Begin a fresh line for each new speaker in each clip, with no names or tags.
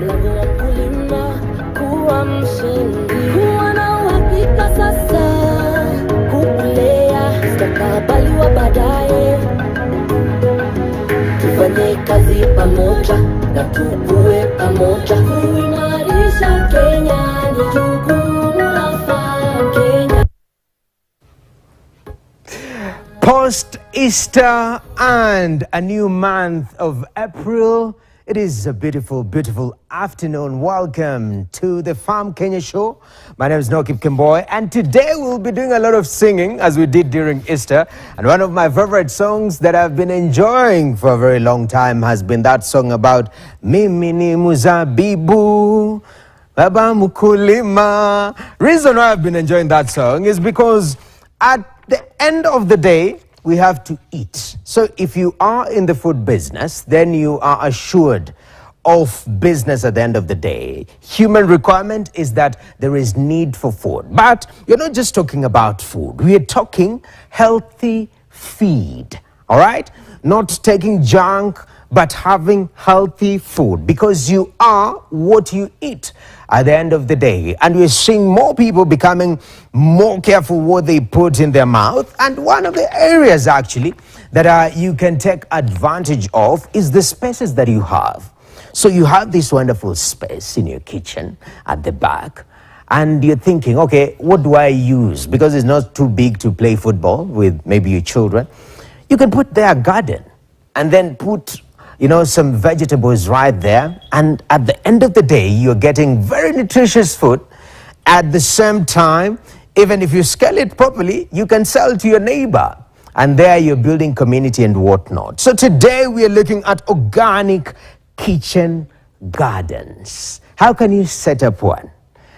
mlango wa kulima kuwa mshindi, kuwa na uhakika sasa, kukulea mustakabali wa baadaye. Tufanye kazi pamoja na tukue pamoja, kuimarisha Kenya ni jukumu la Kenya.
Post-Easter and a new month of April. It is a beautiful, beautiful afternoon. Welcome to the Farm Kenya show. My name is Nokip Kimboy, and today we'll be doing a lot of singing as we did during Easter. And one of my favorite songs that I've been enjoying for a very long time has been that song about Mimi ni Muzabibu, Baba Mukulima. Reason why I've been enjoying that song is because at the end of the day, we have to eat. So if you are in the food business, then you are assured of business at the end of the day. Human requirement is that there is need for food. But you're not just talking about food. We are talking healthy feed, all right? Not taking junk, but having healthy food, because you are what you eat at the end of the day. And we're seeing more people becoming more careful what they put in their mouth. And one of the areas actually that you can take advantage of is the spaces that you have. So you have this wonderful space in your kitchen at the back, and you're thinking, okay, what do I use? Because it's not too big to play football with maybe your children. You can put there a garden and then put some vegetables right there. And at the end of the day, you're getting very nutritious food. At the same time, even if you scale it properly, you can sell to your neighbor. And there you're building community and whatnot. So today we are looking at organic kitchen gardens. How can you set up one?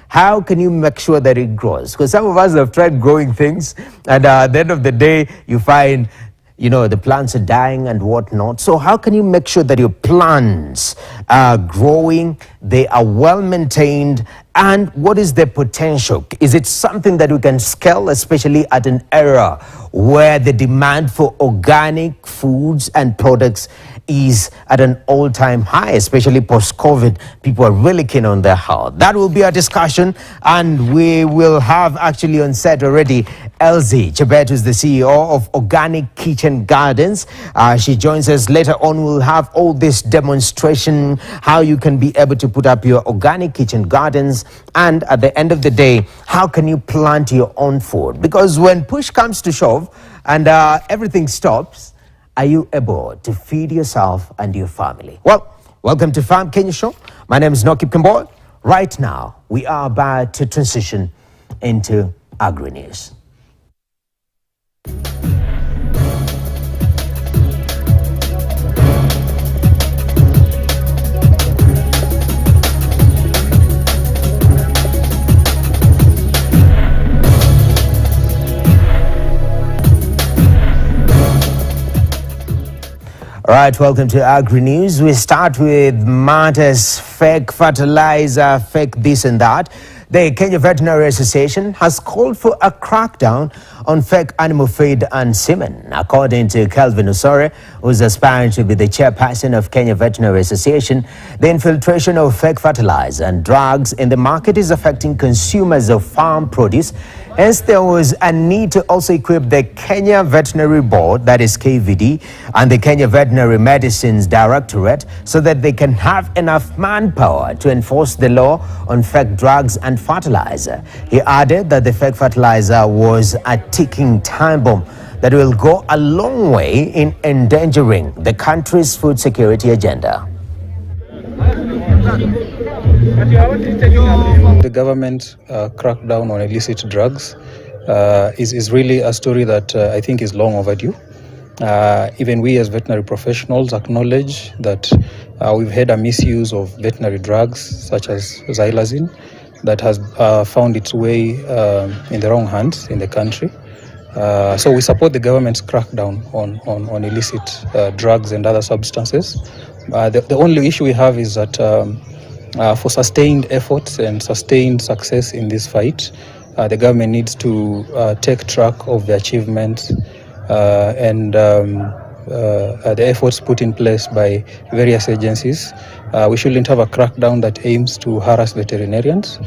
How can you make sure that it grows? Because some of us have tried growing things, and at the end of the day, you find the plants are dying and whatnot. So how can you make sure that your plants are growing, they are well maintained, and what is their potential? Is it something that we can scale, especially at an era where the demand for organic foods and products is at an all-time high, especially post-COVID? People are really keen on their health. That will be our discussion, and we will have actually on set already Elsie Chebet, who's the CEO of Organic Kitchen Gardens. She joins us later on. We'll have all this demonstration, how you can be able to put up your organic kitchen gardens, and at the end of the day, how can you plant your own food? Because when push comes to shove and everything stops, are you able to feed yourself and your family? Well, welcome to Farm Kenya Show. My name is Nokip Kimboy. Right now, we are about to transition into agri-news. All right, welcome to Agri News. We start with matters fake fertilizer, fake this and that. The Kenya Veterinary Association has called for a crackdown on fake animal feed and semen. According to Kelvin Osore, who's aspiring to be the chairperson of Kenya Veterinary Association, the infiltration of fake fertilizer and drugs in the market is affecting consumers of farm produce. Hence, there was a need to also equip the Kenya Veterinary Board, that is KVD, and the Kenya Veterinary Medicines Directorate so that they can have enough manpower to enforce the law on fake drugs and fertilizer. He added that the fake fertilizer was a ticking time bomb that will go a long way in endangering the country's food security agenda.
The government crackdown on illicit drugs is really a story that I think is long overdue. Even we as veterinary professionals acknowledge that we've had a misuse of veterinary drugs such as xylazine that has found its way in the wrong hands in the country. So we support the government's crackdown on illicit drugs and other substances. The only issue we have is that for sustained efforts and sustained success in this fight, the government needs to take track of the achievements and the efforts put in place by various agencies. We shouldn't have a crackdown that aims to harass veterinarians.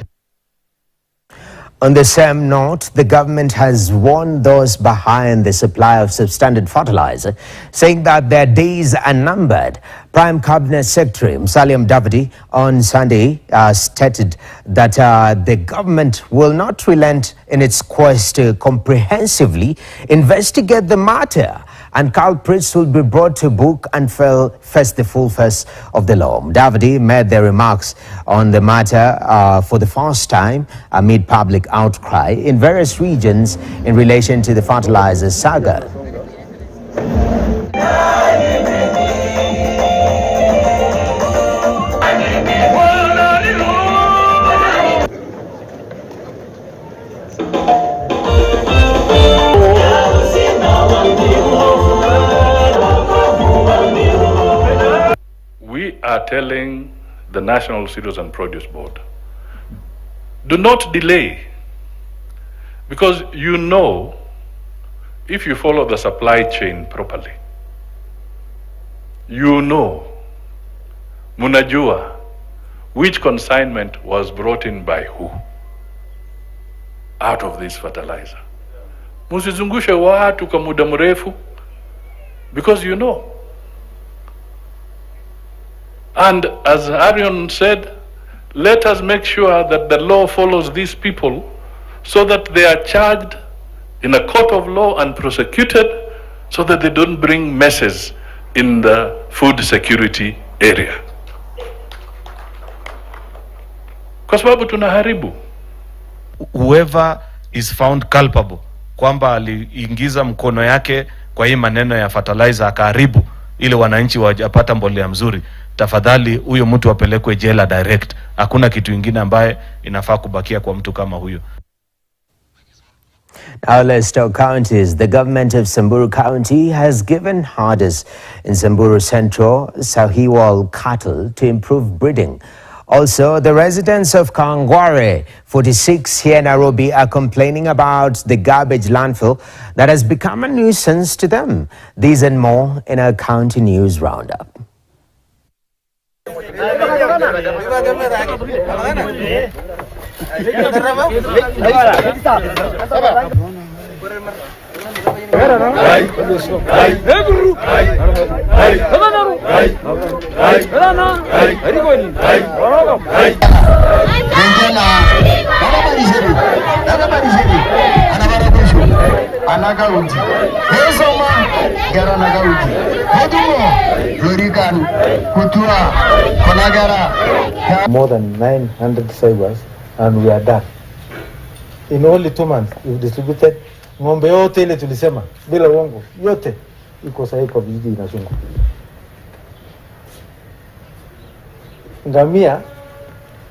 On the same note, the government has warned those behind the supply of substandard fertilizer, saying that their days are numbered. Prime Cabinet Secretary Musalia Mudavadi on Sunday stated that the government will not relent in its quest to comprehensively investigate the matter, and culprits will be brought to book and face the full face of the law. Mudavadi made the remarks on the matter for the first time amid public outcry in various regions in relation to the fertilizer saga.
We are telling the National Cereals and Produce Board, do not delay, because you know, if you follow the supply chain properly, you know, munajua, which consignment was brought in by who out of this fertilizer. Musizungushe watu kwa muda mrefu, because you know. And as Arion said, let us make sure that the law follows these people so that they are charged in a court of law and prosecuted so that they don't bring messes in the food security area. Kwa sababu tunaharibu.
Whoever is found culpable kwamba aliingiza mkono yake kwa hii maneno ya fertilizer akaharibu ili wananchi wajapata mbolea mzuri, tafadhali huyo mtu apelekwe jela direct. Hakuna kitu kingine ambaye inafaa kubakia kwa mtu kama huyo.
Now let's talk counties. The government of Samburu County has given herders in Samburu Central Sahiwal cattle to improve breeding. Also, the residents of Kangware 46 here in Nairobi are complaining about the garbage landfill that has become a nuisance to them. These and more in our county news roundup.
More than 900 cybers, and we are done. In only 2 months, we've distributed ng'ombe yote ile tulisema bila uongo yote iko sahihi kwa vijiji inazungu. Ngamia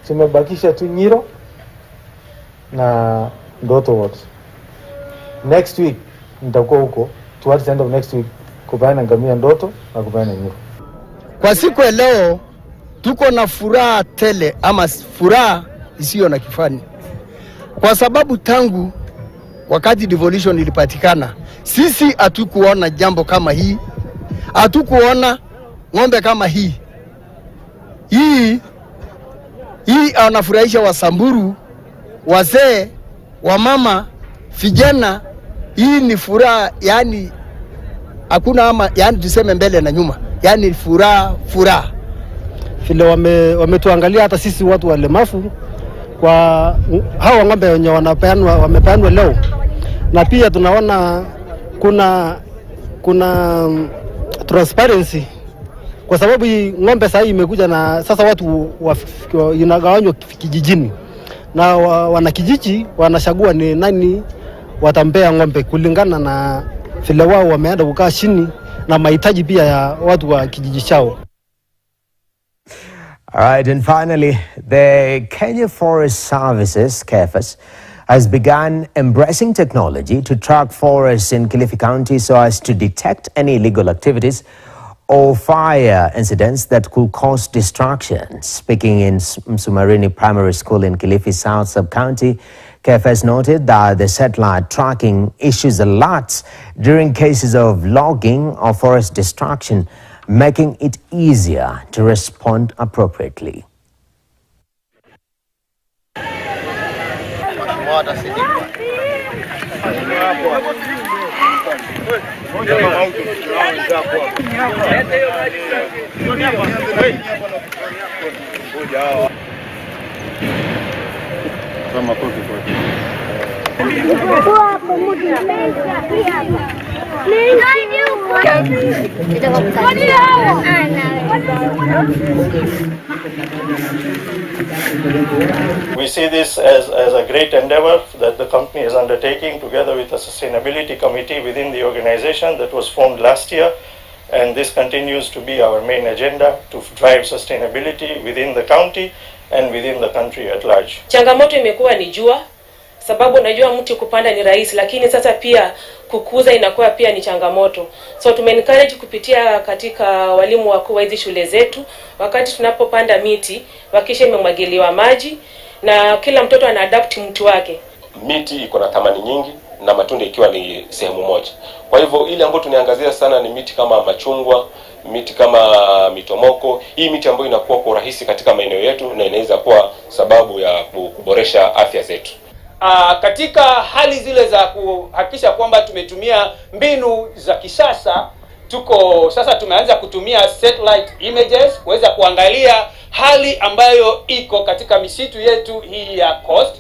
tumebakisha tu Nyiro na Ndoto Ward. Next week nitakuwa huko, towards the end of next week, kubaina ngamia Ndoto na kubaina Nyiro.
Kwa siku ya leo tuko na furaha tele, ama furaha isiyo na kifani, kwa sababu tangu wakati devolution ilipatikana, sisi hatukuona jambo kama hii, hatukuona ng'ombe kama hii. Hii anafurahisha Wasamburu, wazee, wamama, vijana. Hii ni furaha, yani hakuna ama, yani tuseme mbele na nyuma, yani furaha.
Vile wametuangalia hata sisi watu walemavu kwa hawa ng'ombe wenye wamepeanwa leo, na pia tunaona kuna transparency, kwa sababu hii ng'ombe sasa imekuja na sasa watu inagawanywa kijijini, na wanakijiji wanachagua ni nani watampea ng'ombe kulingana na vile wao wameenda kukaa chini na mahitaji pia ya watu wa kijiji chao.
All right, and finally, the Kenya Forest Services, KFS, has begun embracing technology to track forests in Kilifi County so as to detect any illegal activities or fire incidents that could cause destruction. Speaking in Msumarini Primary School in Kilifi South Sub-County, KFS noted that the satellite tracking issues alerts during cases of logging or forest destruction, making it easier to respond appropriately.
We see this as a great endeavor that the company is undertaking together with a sustainability committee within the organization that was formed last year, and this continues to be our main agenda to drive sustainability within the county and within the country at large.
Changamoto imekuwa ni jua, sababu najua mti kupanda ni rahisi, lakini sasa pia kukuza inakuwa pia ni changamoto. So tume-encourage kupitia katika walimu wakuu wa hizi shule zetu, wakati tunapopanda miti wakisha imemwagiliwa maji na kila mtoto ana adapt mti wake.
Miti iko na thamani nyingi na matunda ikiwa ni sehemu moja. Kwa hivyo ile ambayo tunaangazia sana ni miti kama machungwa, miti kama mitomoko. Hii miti ambayo inakuwa kwa urahisi katika maeneo yetu na inaweza kuwa sababu ya kuboresha afya zetu.
Katika hali zile za kuhakikisha kwamba tumetumia mbinu za kisasa, sasa tumeanza kutumia satellite images kuweza kuangalia hali ambayo iko katika misitu yetu hii ya coast.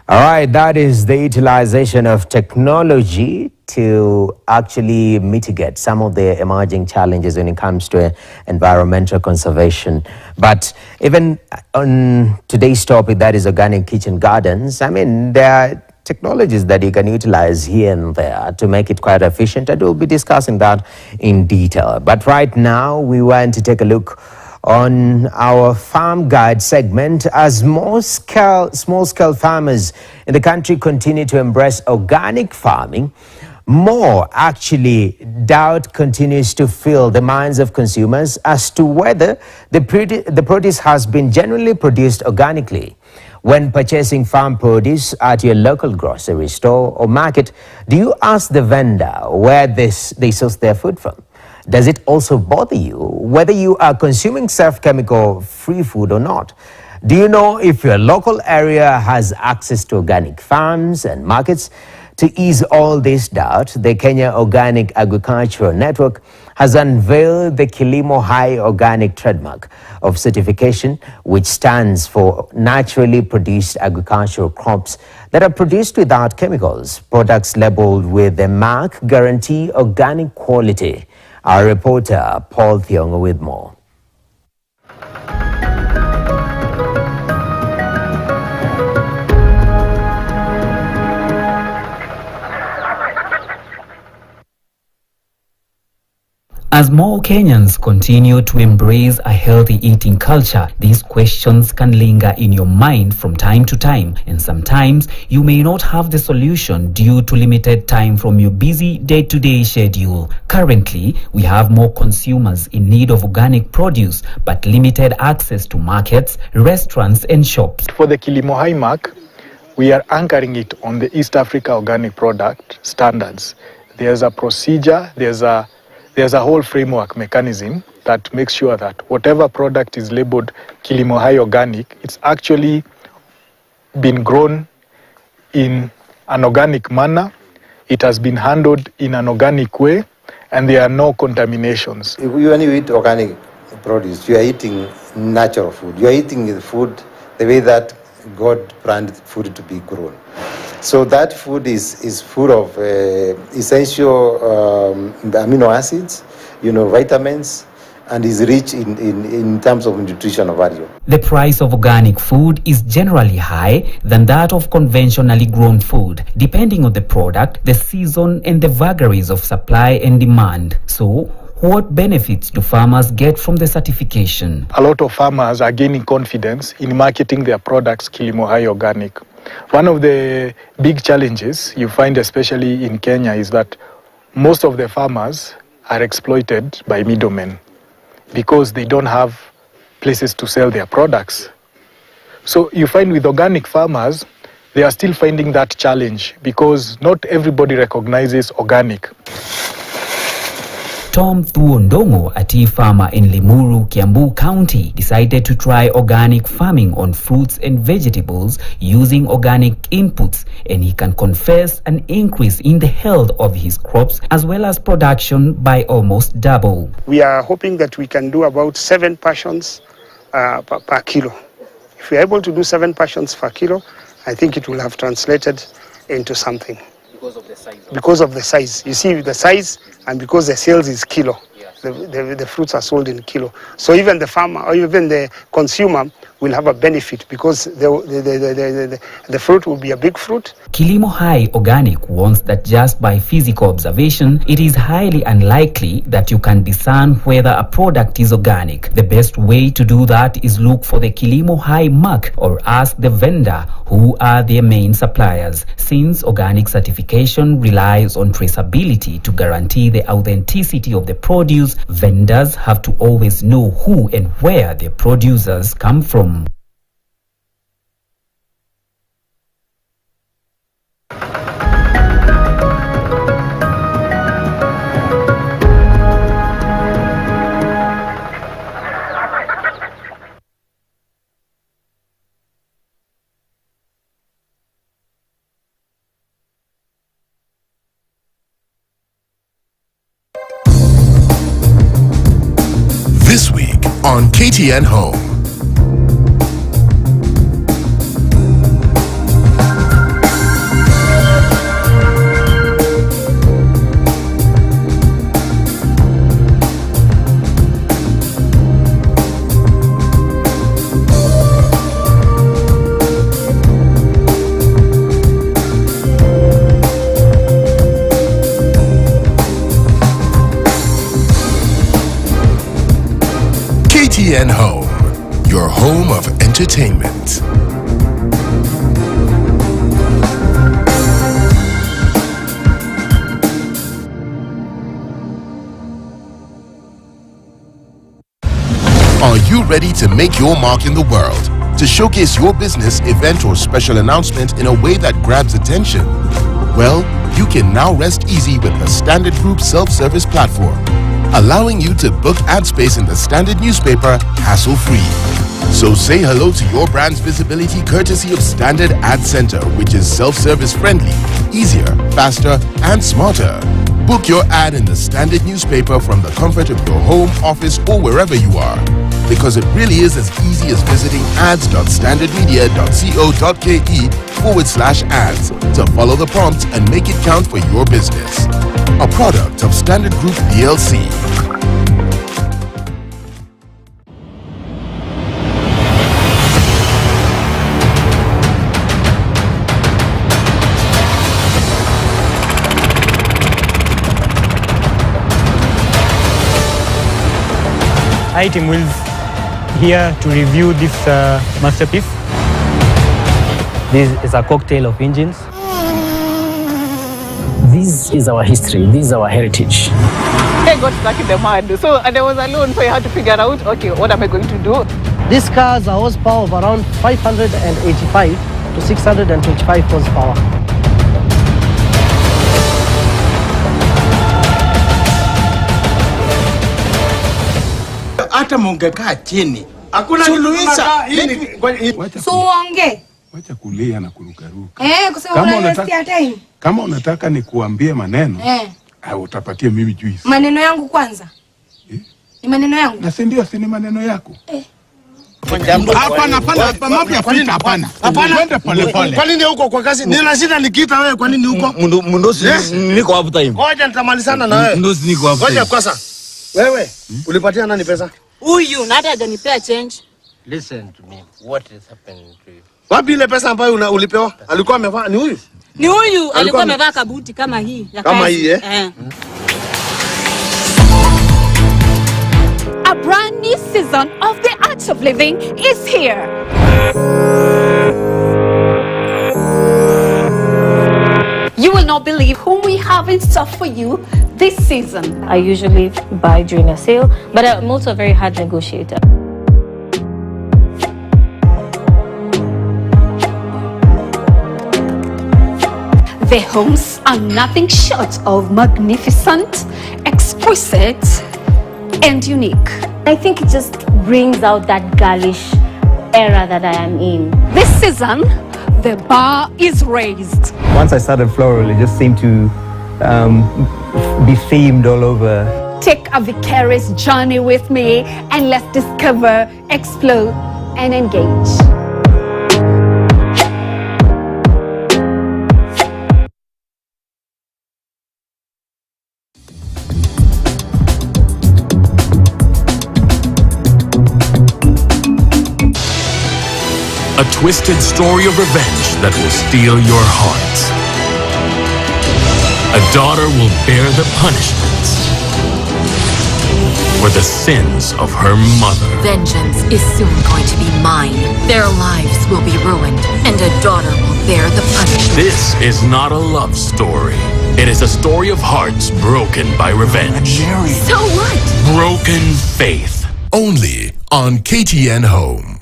All right, that is the utilization of technology to actually mitigate some of the emerging challenges when it comes to environmental conservation. But even on today's topic, that is organic kitchen gardens, I mean, there are technologies that you can utilize here and there to make it quite efficient, and we'll be discussing that in detail. But right now, we want to take a look on our farm guide segment as small-scale farmers in the country continue to embrace organic farming. More actually, doubt continues to fill the minds of consumers as to whether the produce has been genuinely produced organically. When purchasing farm produce at your local grocery store or market, do you ask the vendor where they source their food from? Does it also bother you whether you are consuming chemical free food or not? Do you know if your local area has access to organic farms and markets? To ease all this doubt, the Kenya Organic Agricultural Network has unveiled the Kilimo High Organic Trademark of certification, which stands for naturally produced agricultural crops that are produced without chemicals. Products labeled with the mark guarantee organic quality. Our reporter, Paul Thiongo, with more.
As more Kenyans continue to embrace a healthy eating culture, these questions can linger in your mind from time to time, and sometimes you may not have the solution due to limited time from your busy day-to-day schedule. Currently, we have more consumers in need of organic produce, but limited access to markets, restaurants, and shops.
For the Kilimo High mark, we are anchoring it on the East Africa organic product standards. There's a procedure, there's a whole framework mechanism that makes sure that whatever product is labeled Kilimo High Organic, it's actually been grown in an organic manner, it has been handled in an organic way, and there are no contaminations.
When you eat organic produce, you are eating natural food. You are eating the food the way that God planned food to be grown. So that food is full of essential amino acids, vitamins, and is rich in terms of nutritional value.
The price of organic food is generally higher than that of conventionally grown food, depending on the product, the season, and the vagaries of supply and demand. So, what benefits do farmers get from the certification?
A lot of farmers are gaining confidence in marketing their products Kilimo High Organic. One of the big challenges you find, especially in Kenya, is that most of the farmers are exploited by middlemen because they don't have places to sell their products. So you find with organic farmers, they are still finding that challenge because not everybody recognizes organic.
Tom Thuondongo, a tea farmer in Limuru, Kiambu County, decided to try organic farming on fruits and vegetables using organic inputs, and he can confess an increase in the health of his crops as well as production by almost double.
We are hoping that we can do about 7 passions per kilo. If we are able to do 7 passions per kilo, I think it will have translated into something.
Because of the size?
Because of the size. You see the size, and because the sales is kilo. The fruits are sold in kilo. So even the farmer or even the consumer will have a benefit because the fruit will be a big fruit.
Kilimo Hai Organic warns that just by physical observation, it is highly unlikely that you can discern whether a product is organic. The best way to do that is look for the Kilimo Hai mark or ask the vendor who are their main suppliers. Since organic certification relies on traceability to guarantee the authenticity of the produce, vendors have to always know who and where their producers come from.
This week on KTN Home. KTN Home, your home of entertainment. Are you ready to make your mark in the world? To showcase your business, event, or special announcement in a way that grabs attention? Well, you can now rest easy with the Standard Group self-service platform, allowing you to book ad space in the Standard newspaper hassle-free. So say hello to your brand's visibility courtesy of Standard Ad Center, which is self-service friendly, easier, faster, and smarter. Book your ad in the Standard newspaper from the comfort of your home, office, or wherever you are. Because it really is as easy as visiting ads.standardmedia.co.ke/ads to follow the prompts and make it count for your business. A product of Standard Group PLC.
Hi, Team Wills here to review this masterpiece.
This is a cocktail of engines. This is our history. This is our heritage.
I got stuck in the mud, and I was alone, so I had to figure out, okay, what am I going to do?
These cars are horsepower of around 585 to 625 horsepower.
Hata mungekaa chini. Hakuna suluhisha.
Suonge.
Wacha kulia na kurukaruka.
Kwa sababu unaniwastia time.
Kama unataka nikuambie maneno, utapatie mimi juice.
Maneno yangu kwanza. Ni maneno yangu.
Na si ndio, si ni maneno yako.
Hapana, mambo ya vita hapana.
Twende pole pole.
Kwa nini huko kwa kazi? Nina shida nikiita wewe, kwa nini huko?
Mundosi niko hapo time.
Ngoja nitamalizana na wewe.
Mundosi niko hapo.
Ngoja kwanza. Wewe, ulipatia nani pesa?
Huyu na hata hajanipea change.
Listen to me. What is happening to you?
Wapi ile pesa ambayo ulipewa? Alikuwa amevaa ni huyu?
Ni huyu alikuwa amevaa kabuti kama hii ya
kama
kazi.
Hii
A brand new season of The Art of Living is here. You will not believe whom we have in store for you this season.
I usually buy during a sale, but I'm also a very hard negotiator.
Their homes are nothing short of magnificent, exquisite, and unique.
I think it just brings out that girlish era that I am in.
This season, the bar is raised.
Once I started Floral, it just seemed to be themed all over.
Take a vicarious journey with me and let's discover, explore, and engage.
A twisted story of revenge that will steal your hearts. A daughter will bear the punishments for the sins of her mother.
Vengeance is soon going to be mine. Their lives will be ruined, and a daughter will bear the punishment.
This is not a love story. It is a story of hearts broken by revenge.
So what?
Broken faith.
Only on KTN Home.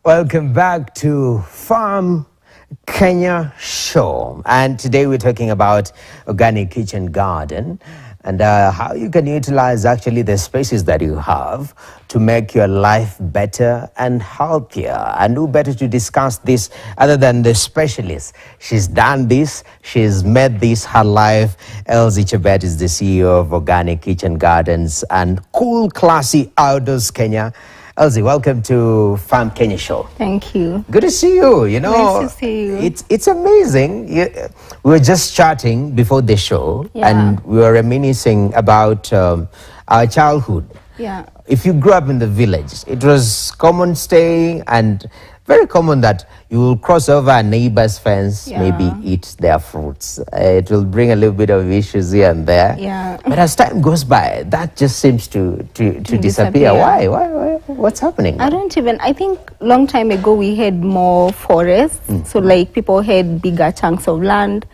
Welcome back to Farm Kenya Show, and today we're talking about organic kitchen garden and how you can utilize actually the spaces that you have to make your life better and healthier. And who better to discuss this other than the specialist? She's done this, she's made this her life. Elsie Chebet is the CEO of Organic Kitchen Gardens and Cool Classy Outdoors Kenya. Elsie, welcome to Farm Kenya Show.
Thank you.
Good to see you. You know,
nice to see you.
It's amazing. We were just chatting before the show, and we were reminiscing about our childhood.
Yeah.
If you grew up in the village, it was common staying and very common that you will cross over a neighbor's fence, maybe eat their fruits. It will bring a little bit of issues here and there.
Yeah.
But as time goes by, that just seems to disappear. Why? What's happening?
I think long time ago we had more forests. So like people had bigger chunks of land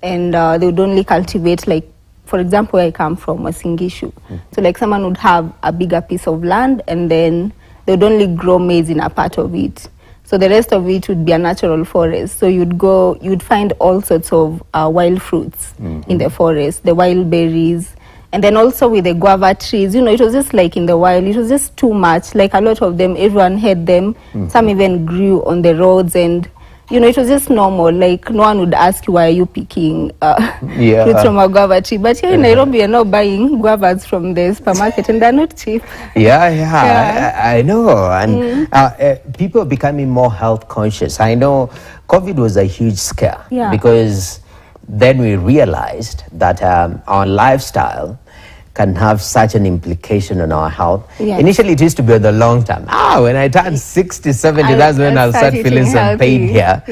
and they would only cultivate, like, for example, where I come from, Wasingishu. So like someone would have a bigger piece of land and then they would only grow maize in a part of it. So the rest of it would be a natural forest. So you'd find all sorts of wild fruits in the forest, the wild berries. And then also with the guava trees, you know, it was just like in the wild, it was just too much. Like a lot of them, everyone had them. Some even grew on the roads and, you know, it was just normal. Like no one would ask you, why are you picking fruits from a guava tree? But here in Nairobi, you're now buying guavas from the supermarket and they're not cheap.
I know. And people are becoming more health conscious. I know COVID was a huge scare because then we realized that our lifestyle can have such an implication on our health. Initially, it used to be on the long term. When I turned 60, 70, that's when I'll start feeling some pain here.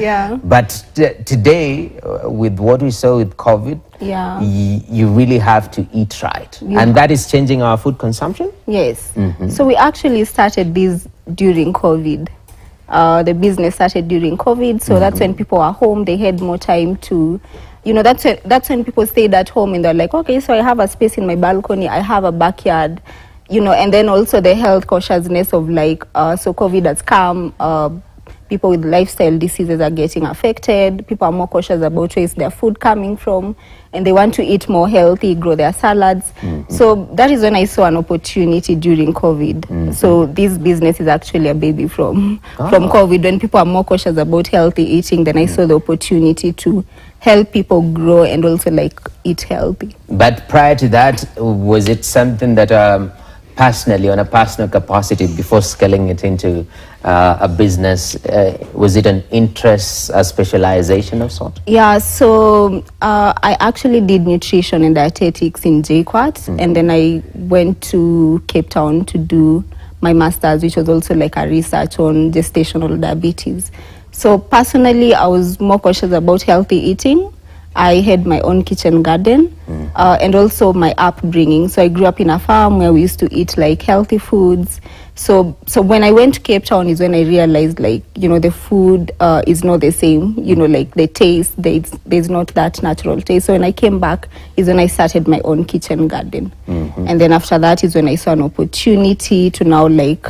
But today, with what we saw with COVID, you really have to eat right. And that is changing our food consumption?
Yes. So we actually started this during COVID. The business started during COVID, so that's when people are home, they had more time to, you know, that's when people stayed at home and they're like, okay, so I have a space in my balcony, I have a backyard, you know, and then also the health consciousness of like, so COVID has come, people with lifestyle diseases are getting affected, people are more cautious about where is their food coming from, and they want to eat more healthy, grow their salads. So that is when I saw an opportunity during COVID. So this business is actually a baby from COVID. When people are more cautious about healthy eating, then I saw the opportunity to help people grow and also like eat healthy.
But prior to that, was it something that personally, on a personal capacity, before scaling it into a business, was it an interest, a specialization of sort?
Yeah, so I actually did nutrition and dietetics in JKUAT, and then I went to Cape Town to do my master's, which was also like a research on gestational diabetes. So personally, I was more cautious about healthy eating. I had my own kitchen garden and also my upbringing. So I grew up in a farm where we used to eat like healthy foods. So when I went to Cape Town is when I realized, like, you know, the food is not the same, you know, like the taste, there's not that natural taste. So when I came back is when I started my own kitchen garden. And then after that is when I saw an opportunity to now like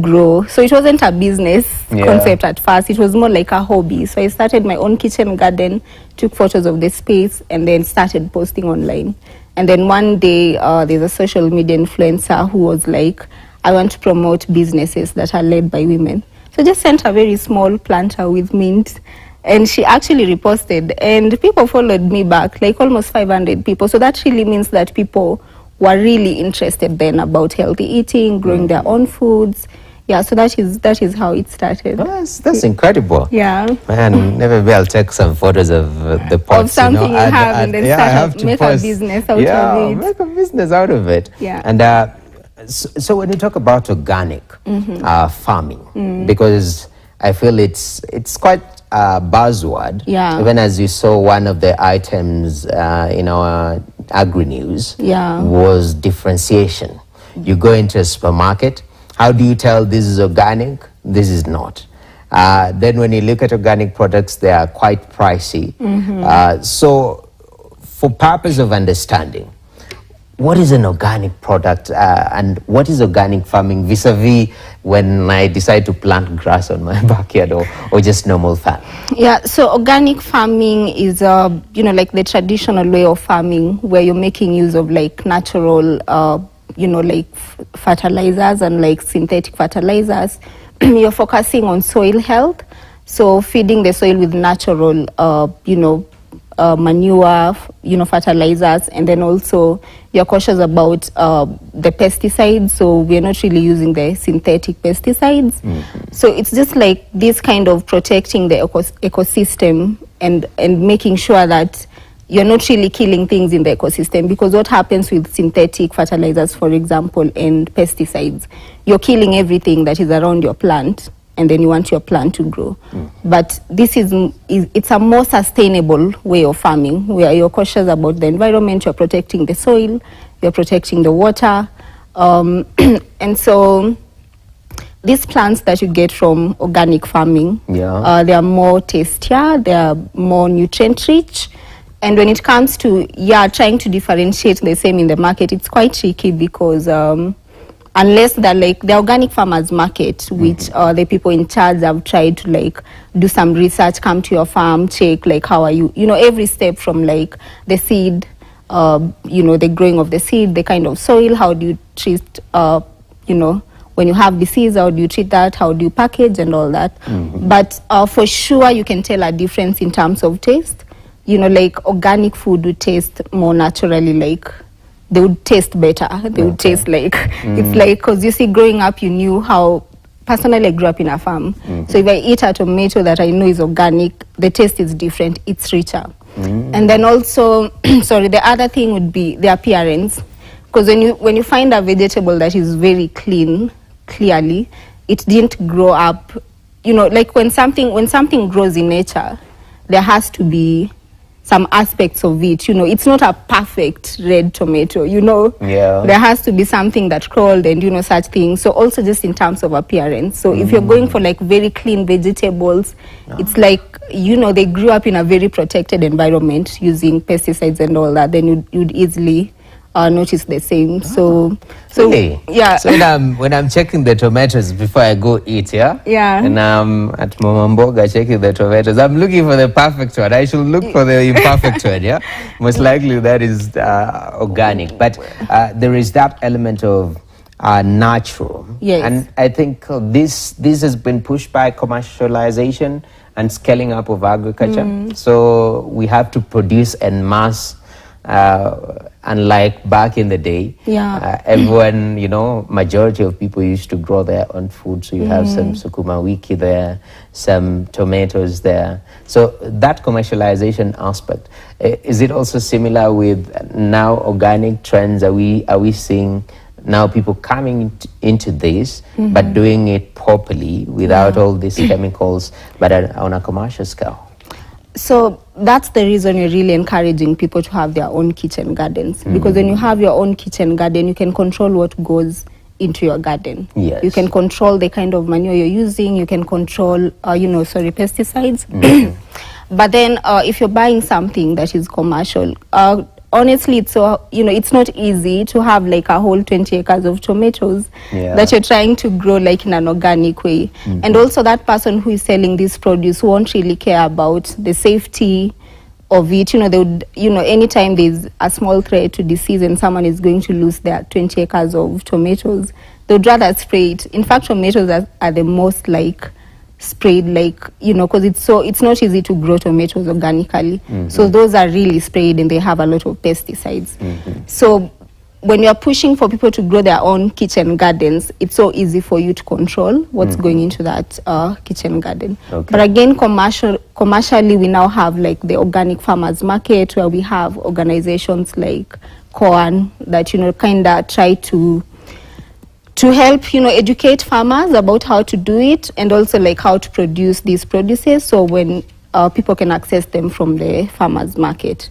grow. So it wasn't a business concept at first, it was more like a hobby. So I started my own kitchen garden, took photos of the space, and then started posting online. And then one day there's a social media influencer who was like, I want to promote businesses that are led by women. So just sent a very small planter with mint, and she actually reposted, and people followed me back, like almost 500 people. So that really means that people were really interested then about healthy eating, growing their own foods. Yeah, so that is how it started.
That's incredible.
Yeah.
Man, maybe I'll take some photos of the pots.
Of something you have, and then make a business out of it.
Yeah, make a business out of it.
Yeah.
And so when you talk about organic farming, because I feel it's quite a buzzword.
Yeah.
Even as you saw, one of the items in our agri-news was differentiation. You go into a supermarket, how do you tell this is organic, this is not? Then when you look at organic products, they are quite pricey. So for purpose of understanding, what is an organic product and what is organic farming vis-a-vis when I decide to plant grass on my backyard or just normal farm?
Yeah, so organic farming is, you know, like the traditional way of farming where you're making use of like natural, you know, like fertilizers and like synthetic fertilizers. You're focusing on soil health, so feeding the soil with natural, you know, manure, you know, fertilizers, and then also you're cautious about the pesticides, so we're not really using the synthetic pesticides. So it's just like this kind of protecting the ecosystem and making sure that you're not really killing things in the ecosystem, because what happens with synthetic fertilizers, for example, and pesticides, you're killing everything that is around your plant, and then you want your plant to grow. But this it's a more sustainable way of farming where you're cautious about the environment, you're protecting the soil, you're protecting the water. And so these plants that you get from organic farming, they are more tastier, they are more nutrient rich. And when it comes to, trying to differentiate the same in the market, it's quite tricky because unless they're like the organic farmers market, which the people in charge have tried to like do some research, come to your farm, check like how are you, you know, every step from like the seed, you know, the growing of the seed, the kind of soil, how do you treat, you know, when you have disease, how do you treat that, how do you package and all that. But for sure you can tell a difference in terms of taste. You know, like organic food would taste more naturally, like they would taste better. They would taste like, it's like, because you see, growing up, you knew how, personally I grew up in a farm. So if I eat a tomato that I know is organic, the taste is different, it's richer. And then also, sorry, the other thing would be the appearance. Because when you find a vegetable that is very clean, clearly, it didn't grow up, you know, like when something grows in nature, there has to be some aspects of it, you know, it's not a perfect red tomato, you know. There has to be something that crawled and, you know, such things. So also just in terms of appearance. So if you're going for like very clean vegetables, it's like, you know, they grew up in a very protected environment using pesticides and all that, then you'd easily notice the same. So
really?
Yeah.
So when I'm checking the tomatoes before I go eat, and I'm at Mama Mboga checking the tomatoes, I'm looking for the perfect one. I should look for the imperfect one, Most likely that is organic. But there is that element of natural.
Yes.
And I think this has been pushed by commercialization and scaling up of agriculture. So we have to produce en masse. Unlike back in the day, everyone, you know, majority of people used to grow their own food. So you have some sukuma wiki there, some tomatoes there. So that commercialization aspect, is it also similar with now organic trends? Are we seeing now people coming into this, but doing it properly without all these chemicals, but on a commercial scale?
So that's the reason we're really encouraging people to have their own kitchen gardens. Because when you have your own kitchen garden, you can control what goes into your garden.
Yes.
You can control the kind of manure you're using. You can control, pesticides. But then if you're buying something that is commercial, honestly, it's not easy to have like a whole 20 acres of tomatoes that you're trying to grow like in an organic way. And also that person who is selling this produce won't really care about the safety of it. They would, anytime there's a small threat to disease and someone is going to lose their 20 acres of tomatoes, they would rather spray it. In fact, tomatoes are the most like sprayed, because it's not easy to grow tomatoes organically. So those are really sprayed and they have a lot of pesticides. So when you're pushing for people to grow their own kitchen gardens, it's so easy for you to control what's going into that kitchen garden. But again, commercially, we now have like the organic farmers market, where we have organizations like COAN that kind of try to help educate farmers about how to do it, and also like how to produce these produces, so when people can access them from the farmers market.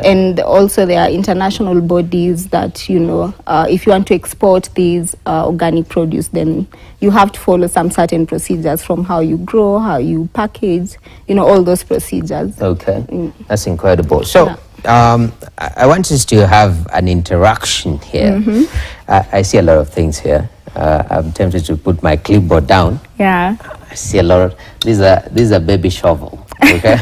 And also there are international bodies that if you want to export these organic produce, then you have to follow some certain procedures, from how you grow, how you package, all those procedures.
That's incredible. So I want us to have an interaction here. I see a lot of things here. I'm tempted to put my clipboard down.
Yeah.
I see a lot of these are baby shovel. Okay.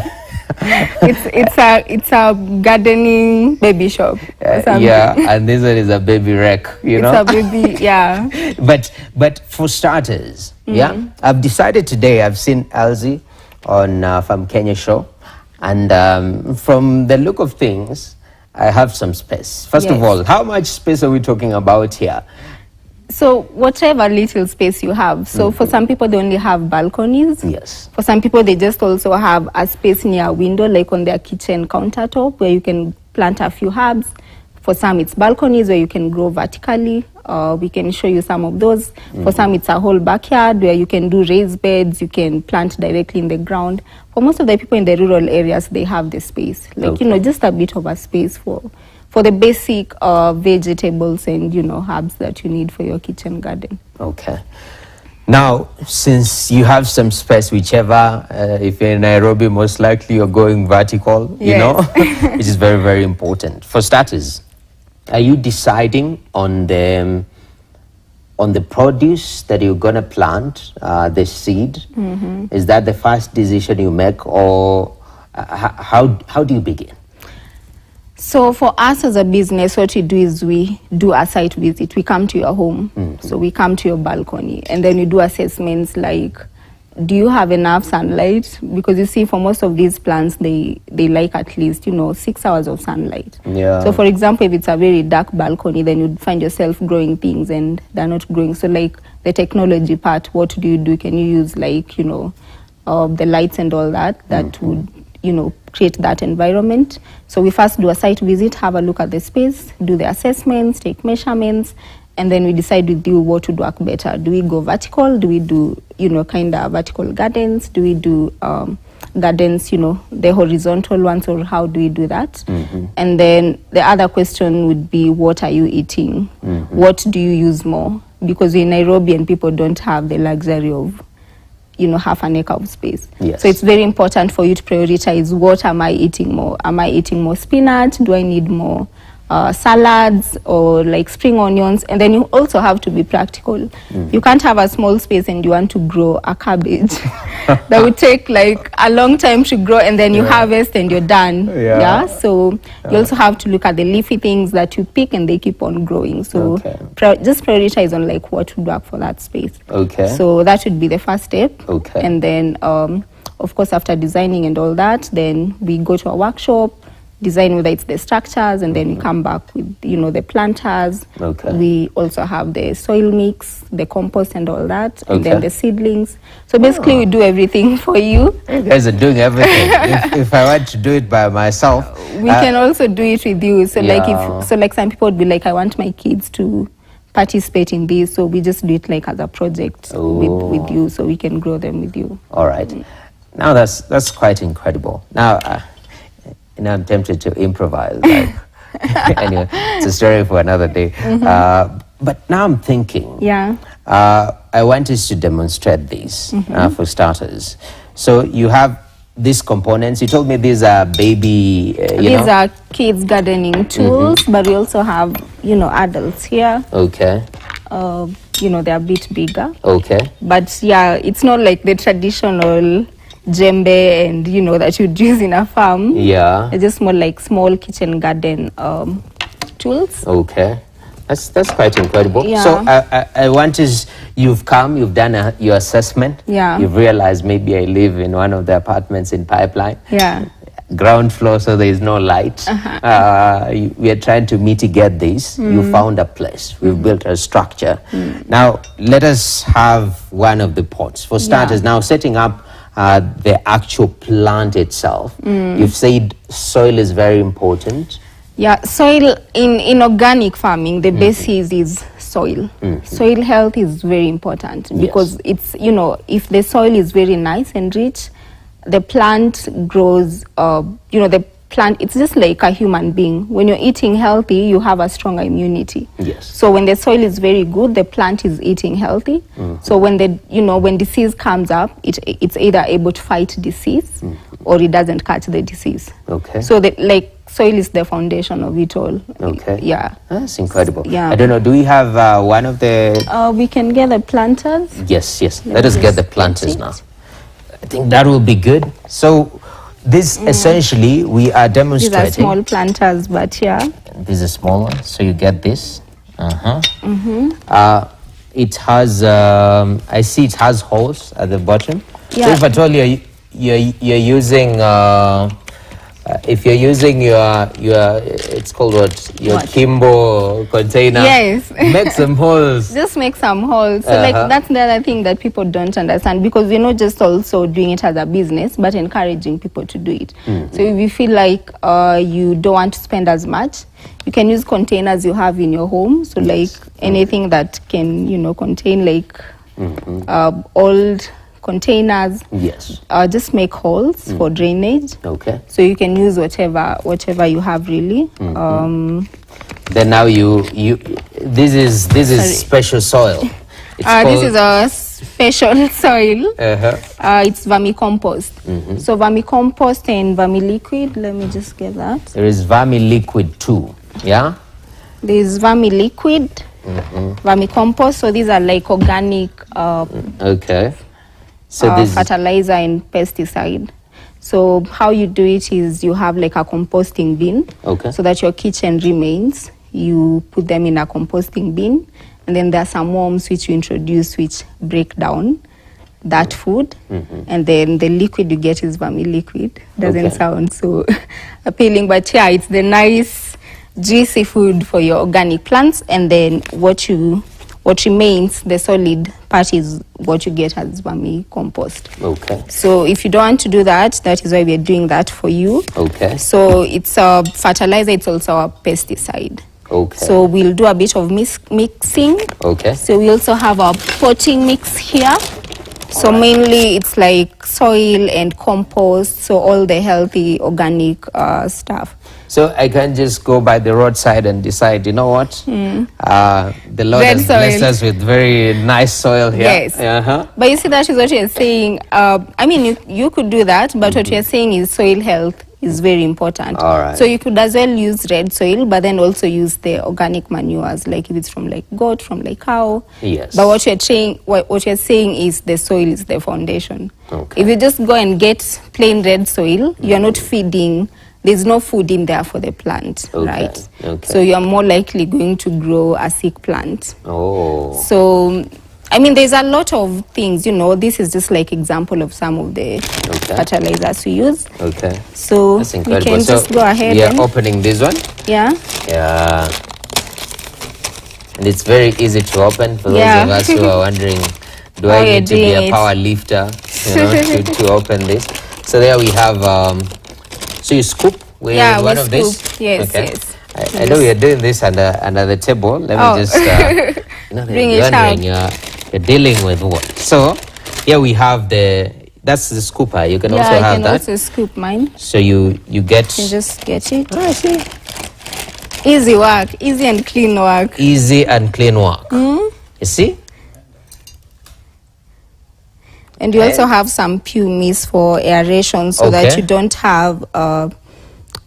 it's a gardening baby shop.
And this one is a baby wreck.
It's a baby, yeah.
But for starters, I've decided today. I've seen Elsie on Farm Kenya show, and from the look of things, I have some space. First of all, how much space are we talking about here?
So whatever little space you have. So for some people, they only have balconies.
Yes.
For some people, they just also have a space near a window, like on their kitchen countertop, where you can plant a few herbs. For some, it's balconies where you can grow vertically. We can show you some of those. For some, it's a whole backyard where you can do raised beds. You can plant directly in the ground. For most of the people in the rural areas, they have the space, like just a bit of a space for the basic vegetables and herbs that you need for your kitchen garden.
Now, since you have some space, whichever, if you're in Nairobi, most likely you're going vertical, which is very, very important. For starters, are you deciding on the produce that you're gonna plant, the seed? Is that the first decision you make, or how do you begin?
So for us as a business, what we do is we do a site visit. We come to your home. So we come to your balcony, and then we do assessments like, do you have enough sunlight? Because you see, for most of these plants, they like at least 6 hours of sunlight. So for example, if it's a very dark balcony, then you'd find yourself growing things and they're not growing. So like the technology part, what do you do? Can you use like the lights and all that would create that environment? So we first do a site visit, have a look at the space, do the assessments, take measurements, and then we decide with you what would work better. Do we go vertical? Do we do kind of vertical gardens? Do we do gardens, the horizontal ones, or how do we do that? And then the other question would be, what are you eating? What do you use more? Because we're in Nairobi and people don't have the luxury of half an acre of space. So it's very important for you to prioritize, what am I eating more? Am I eating more spinach? Do I need more salads or like spring onions? And then you also have to be practical. You can't have a small space and you want to grow a cabbage. That would take like a long time to grow, and then you harvest and you're done. So you also have to look at the leafy things that you pick and they keep on growing. So just prioritize on like what would work for that space. So that would be the first step. And then of course, after designing and all that, then we go to a workshop, design whether it's the structures, and then we come back with the planters. We also have the soil mix, the compost and all that, and then the seedlings. So basically we do everything for you.
You guys are doing everything. if I want to do it by myself,
we can also do it with you. So like some people would be like, I want my kids to participate in this, so we just do it like as a project with you, so we can grow them with you.
All right. Now that's quite incredible. Now I'm tempted to improvise. Like, anyway, it's a story for another day. But now I'm thinking.
Yeah.
I want us to demonstrate this for starters. So you have these components. You told me these are baby.
These are kids gardening tools, but we also have adults here.
Okay.
They're a bit bigger.
Okay.
But yeah, it's not like the traditional djembe and that you'd use in a farm.
Yeah.
It's just more like small kitchen garden tools.
Okay. That's quite incredible.
Yeah.
So I want is you've come, you've done your assessment.
Yeah.
You've realized maybe I live in one of the apartments in Pipeline.
Yeah.
Ground floor, so there is no light. We are trying to mitigate this. You found a place. We've built a structure. Now let us have one of the pots. For starters, now setting up the actual plant itself. You've said soil is very important.
Yeah, soil in organic farming, the basis is soil. Soil health is very important because it's, if the soil is very nice and rich, the plant grows, the plant, it's just like a human being. When you're eating healthy, you have a stronger immunity.
Yes.
So when the soil is very good, the plant is eating healthy. So when when disease comes up, it's either able to fight disease or it doesn't catch the disease.
Okay.
So soil is the foundation of it all.
Okay.
Yeah.
That's incredible.
Yeah.
I don't know, do we have one of the...
we can get the planters.
Yes. Let us get the planters now. I think that will be good. So this essentially we are demonstrating.
These are small planters, but yeah.
These are small ones. So you get this. It has, I see it has holes at the bottom.
Yeah.
So if at all you're using, if you're using your it's called what? Your Kimbo container.
Yes.
Make some holes.
Just make some holes. So that's the other thing that people don't understand, because we're not just also doing it as a business, but encouraging people to do it. So if you feel like you don't want to spend as much, you can use containers you have in your home. So like anything that can, contain like old containers.
Yes.
Just make holes for drainage.
Okay.
So you can use whatever you have really.
Then now this is special soil.
This is a special soil. It's vermicompost. So vermicompost and vermiliquid. Let me just get that.
There is vermiliquid too. Yeah.
There is vermiliquid, vermicompost. So these are like organic.
Okay. So this
fertilizer and pesticide. So how you do it is you have like a composting bin.
Okay.
So that your kitchen remains, you put them in a composting bin, and then there are some worms which you introduce which break down that food, and then the liquid you get is vermiliquid. Doesn't sound so appealing, but yeah, it's the nice juicy food for your organic plants, and then what remains, the solid part, is what you get as vermicompost.
Okay.
So if you don't want to do that, that is why we are doing that for you.
Okay.
So it's a fertilizer, it's also a pesticide.
Okay.
So we'll do a bit of mixing.
Okay.
So we also have our potting mix here. So mainly it's like soil and compost, so all the healthy organic stuff.
So I can just go by the roadside and decide, you know what? The Lord has blessed us with very nice soil here.
Yes. But you see, that is what you're saying. I mean, you could do that, but what you're saying is soil health is very important.
All right.
So you could as well use red soil, but then also use the organic manures, like if it's from like goat, from like cow.
Yes.
But what you're saying is the soil is the foundation.
Okay.
If you just go and get plain red soil, you're not feeding. There's no food in there for the plant, right?
Okay.
So you're more likely going to grow a sick plant.
Oh.
So, I mean, there's a lot of things, this is just like example of some of the fertilizers we use.
Okay.
So
That's
we
incredible.
can just go ahead
We are
and
opening this one.
Yeah.
Yeah. And it's very easy to open for those of us who are wondering, do I need to be a power lifter to open this? So there we have, so you scoop with one of these?
Yes, yes.
I know you're doing this under the table. Let me just,
bring it out.
You're dealing with what? So here we have that's the scooper. You can also have that.
Yeah, I can also scoop mine.
So you get...
You just get it.
Oh, I see.
Easy work, easy and clean work.
Easy and clean work. You see?
And you also have some pumice for aeration, so that you don't have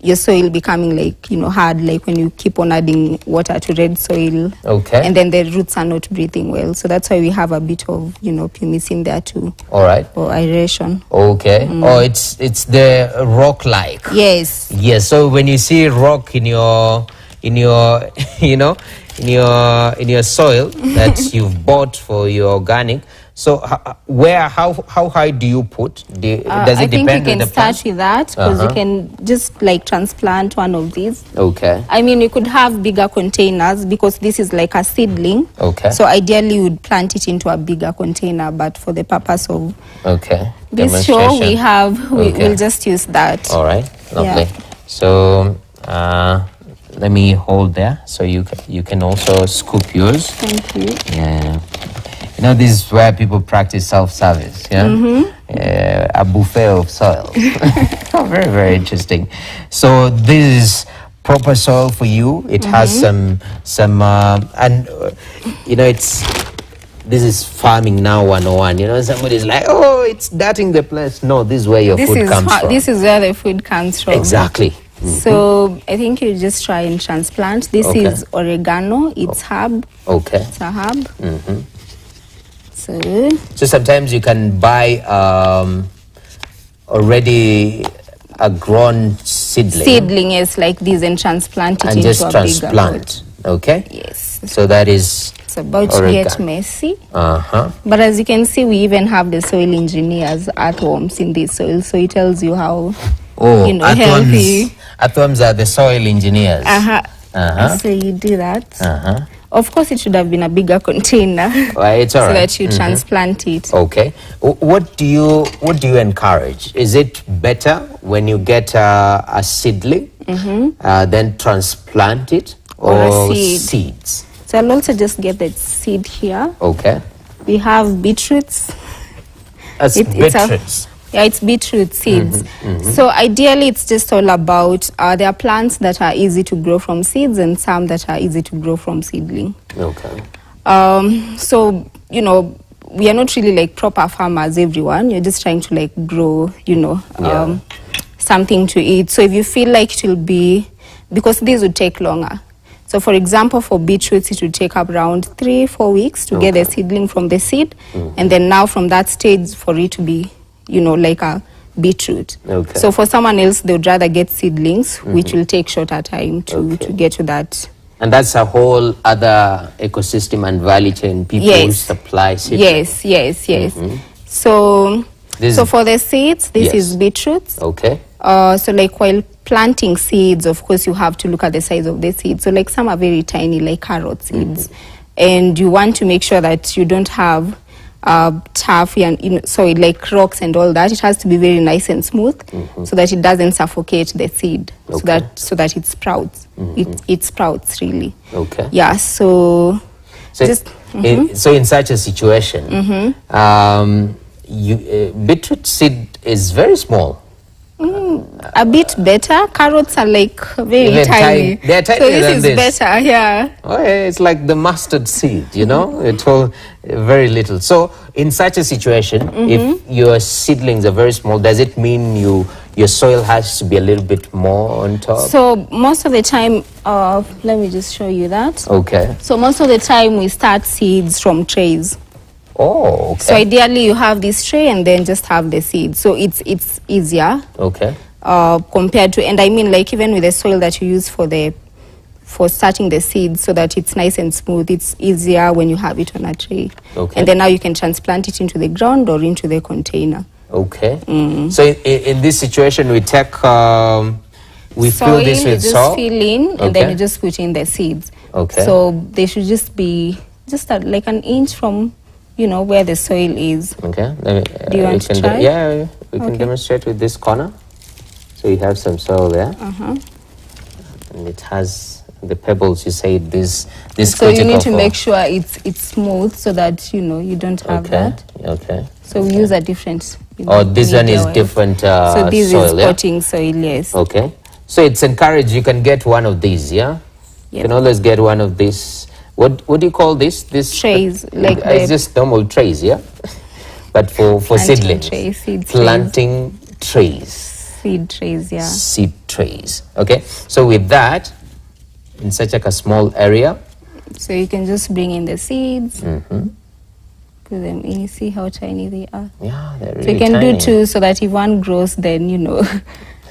your soil becoming like, hard, like when you keep on adding water to red soil.
Okay.
And then the roots are not breathing well. So that's why we have a bit of, pumice in there too.
All right.
For aeration.
Okay. Oh, it's the rock-like.
Yes.
Yes. So when you see rock in your in your soil that you've bought for your organic, so how high do you put? Does it depend on the plant?
I think you can start with that, because you can just like transplant one of these.
Okay.
I mean, you could have bigger containers, because this is like a seedling.
Okay.
So ideally you would plant it into a bigger container, but for the purpose of this show, we'll just use that.
All right. Lovely.
Yeah.
So let me hold there, so you can also scoop yours.
Thank you.
Yeah. This is where people practice self-service, a buffet of soil. Very, very interesting. So this is proper soil for you. It has some this is farming now 101. Somebody's like, oh, it's dirting the place. No, this is where your food comes from.
This is where the food comes from.
Exactly.
So I think you just try and transplant. This is oregano. It's herb.
Okay.
It's a herb.
So sometimes you can buy already a grown seedling.
Seedling is like this, and transplant it into
just
a
transplant.
bigger pot.
Okay.
Yes.
So that is.
It's about to get messy.
But
as you can see, we even have the soil engineers, earthworms in this soil. So it tells you how healthy.
Earthworms are the soil engineers.
So you do that. Of course, it should have been a bigger container.
It's all
so
right.
that you transplant it.
Okay. What do you encourage? Is it better when you get a seedling, then transplant it, or seeds?
So I'll also just get the seed here.
Okay.
We have beetroots.
Beetroots.
It's beetroot seeds. So ideally, it's just all about there are plants that are easy to grow from seeds, and some that are easy to grow from seedling.
Okay.
So we are not really like proper farmers, everyone. You're just trying to like grow, something to eat. So if you feel like it will be, because these would take longer. So for example, for beetroots, it would take up around 3-4 weeks to get the seedling from the seed. And then now from that stage for it to be, like a beetroot.
Okay.
So for someone else, they would rather get seedlings, which will take shorter time to get to that.
And that's a whole other ecosystem and value chain. People who supply seedlings.
Yes. So for the seeds, this is beetroots.
Okay.
So like while planting seeds, of course, you have to look at the size of the seeds. So like some are very tiny, like carrot seeds. And you want to make sure that you don't have tough and soil like rocks and all that. It has to be very nice and smooth, so that it doesn't suffocate the seed, so that it sprouts. It sprouts really.
Okay.
Yeah. So
in such a situation, beetroot seed is very small.
A bit better. Carrots are like very tiny.
They're tinier
so this
than
is
this.
better, yeah.
Oh, yeah, it's like the mustard seed, It's all very little. So in such a situation, if your seedlings are very small, does it mean your soil has to be a little bit more on top?
So most of the time, let me just show you that.
Okay.
So most of the time we start seeds from trays.
Oh, okay.
So ideally you have this tray and then just have the seeds. So it's easier.
Okay.
Compared to, and I mean like even with the soil that you use for starting the seeds, so that it's nice and smooth, it's easier when you have it on a tray.
Okay.
And then now you can transplant it into the ground or into the container.
Okay. So in this situation, we take we fill this with soil.
Just fill in, and then you just put in the seeds.
Okay.
So they should just be like an inch from where the soil is.
Okay.
Do you want to try?
Yeah, we can demonstrate with this corner. So you have some soil there, and it has the pebbles. You say this.
So you need to make sure it's smooth, so that you don't have that.
Okay.
So we use a different.
This one is different.
So this
soil,
is potting soil. Yes.
Okay. So it's encouraged. You can get one of these, yeah. You can always get one of these. What do you call this? This
trays, like
it's just normal trays, yeah. But for seedlings, planting trays.
Seed trays, yeah.
Seed trays. Okay. So with that, in such like a small area,
so you can just bring in the seeds.
Mm-hmm.
Put them in. You see how tiny they are.
Yeah, they're really
so you can
tiny.
do two, so that if one grows, then you know,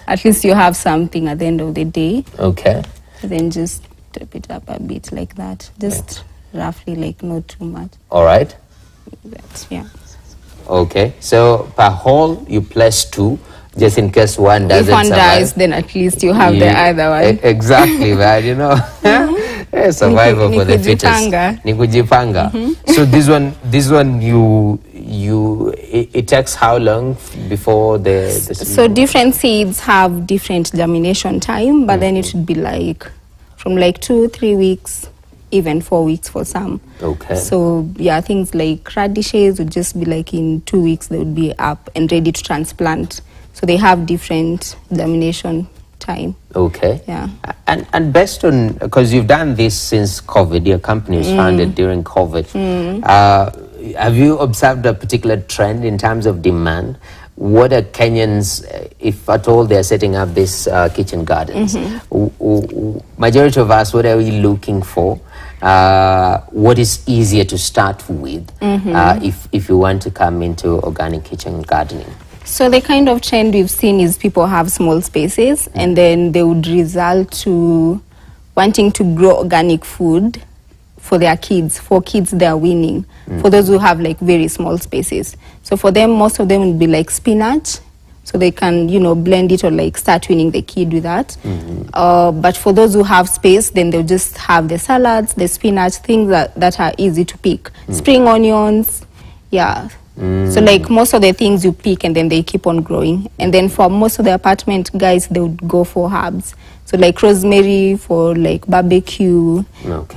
at least you have something at the end of the day.
Okay.
Then just tap it up a bit like that, just roughly, like not too much.
All right.
That, yeah.
Okay. So per hole you place 2, just in case one doesn't
If one
survive.
dies, then at least you have the other one.
Exactly, man. You know, survival for the fittest. Nikujipanga. So this one, it takes how long before the
So different seeds have different germination time, but then it should be like from like 2-3 weeks, even 4 weeks for some.
Okay.
So yeah, things like radishes would just be like in 2 weeks they would be up and ready to transplant. So they have different germination time.
Okay.
Yeah.
And based on, because you've done this since COVID, your company was founded during COVID. Have you observed a particular trend in terms of demand? What are Kenyans, if at all they're setting up these kitchen gardens, majority of us, what are we looking for? What is easier to start with if you want to come into organic kitchen gardening?
So the kind of trend we've seen is people have small spaces and then they would result to wanting to grow organic food for their kids. For kids, they are winning. For those who have like very small spaces. So for them, most of them would be like spinach. So they can, you know, blend it or like start winning the kid with that. But for those who have space, then they'll just have the salads, the spinach, things that are easy to pick. Spring onions, yeah. So like most of the things you pick and then they keep on growing. And then for most of the apartment guys, they would go for herbs. So like rosemary for like barbecue,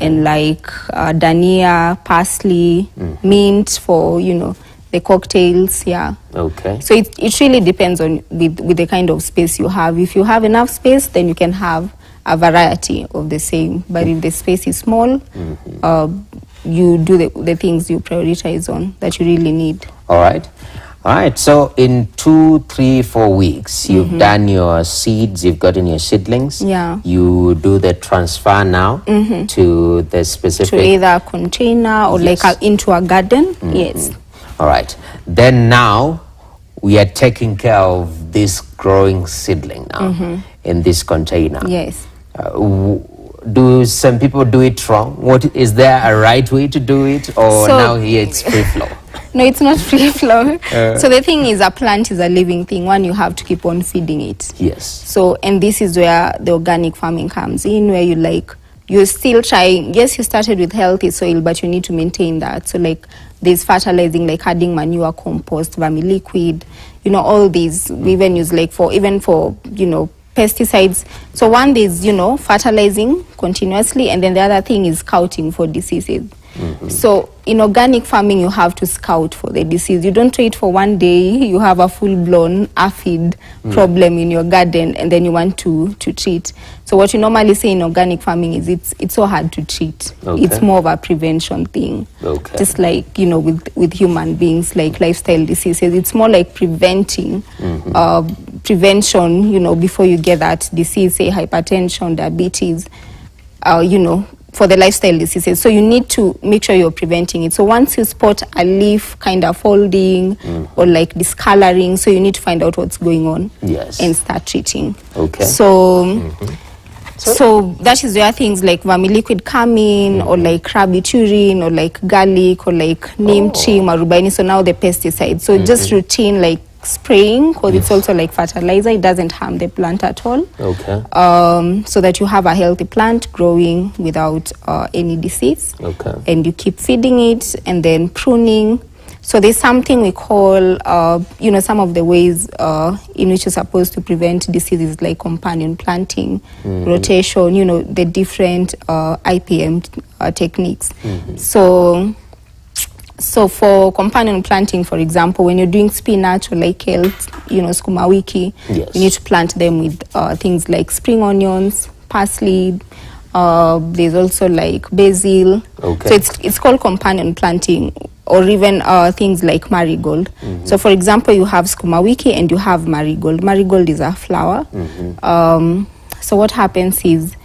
and like dania, parsley, mint for, you know, the cocktails, yeah.
Okay.
So it really depends on with the kind of space you have. If you have enough space, then you can have a variety of the same. But if the space is small, you do the things you prioritize on that you really need.
All right. All right. So in 2, 3, 4 weeks, you've done your seeds, you've gotten your seedlings.
Yeah.
You do the transfer now to the specific...
To either a container or like into a garden. Yes.
All right. Then now we are taking care of this growing seedling now in this container.
Yes.
Do some people do it wrong? What is there a right way to do it, or
So-
now here it's free flow?
No, it's not free flow. So the thing is, a plant is a living thing. One, you have to keep on feeding it.
Yes.
So, and this is where the organic farming comes in, where you like, you're still trying, yes, you started with healthy soil, but you need to maintain that. So like there's fertilizing, like adding manure, compost, vermiliquid, you know, all these. We even use like even for, you know, pesticides. So one is, you know, fertilizing continuously, and then the other thing is scouting for diseases. So in organic farming, you have to scout for the disease. You don't wait for one day you have a full-blown aphid problem in your garden and then you want to treat. So what you normally say in organic farming is it's so hard to treat. It's more of a prevention thing. Just like, you know, with human beings, like lifestyle diseases, it's more like preventing, prevention, you know, before you get that disease, say hypertension, diabetes, you know, for the lifestyle diseases. So you need to make sure you're preventing it. So once you spot a leaf kind of folding or like discoloring, so you need to find out what's going on and start treating. So so that is where things like vermiliquid come in, or like rabbit urine, or like garlic, or like neem tree, marubaini. So now the pesticides. So just routine like spraying, because it's also like fertilizer. It doesn't harm the plant at all. So that you have a healthy plant growing without any disease. And you keep feeding it and then pruning. So there's something we call, you know, some of the ways in which you're supposed to prevent diseases, like companion planting, rotation, you know, the different IPM techniques. So for companion planting, for example, when you're doing spinach or like kale, you know, sukuma wiki, you need to plant them with things like spring onions, parsley, There's also like basil.
Okay.
So it's called companion planting, or even things like marigold. So for example, you have skuma wiki and you have marigold. Marigold is a flower. So what happens is,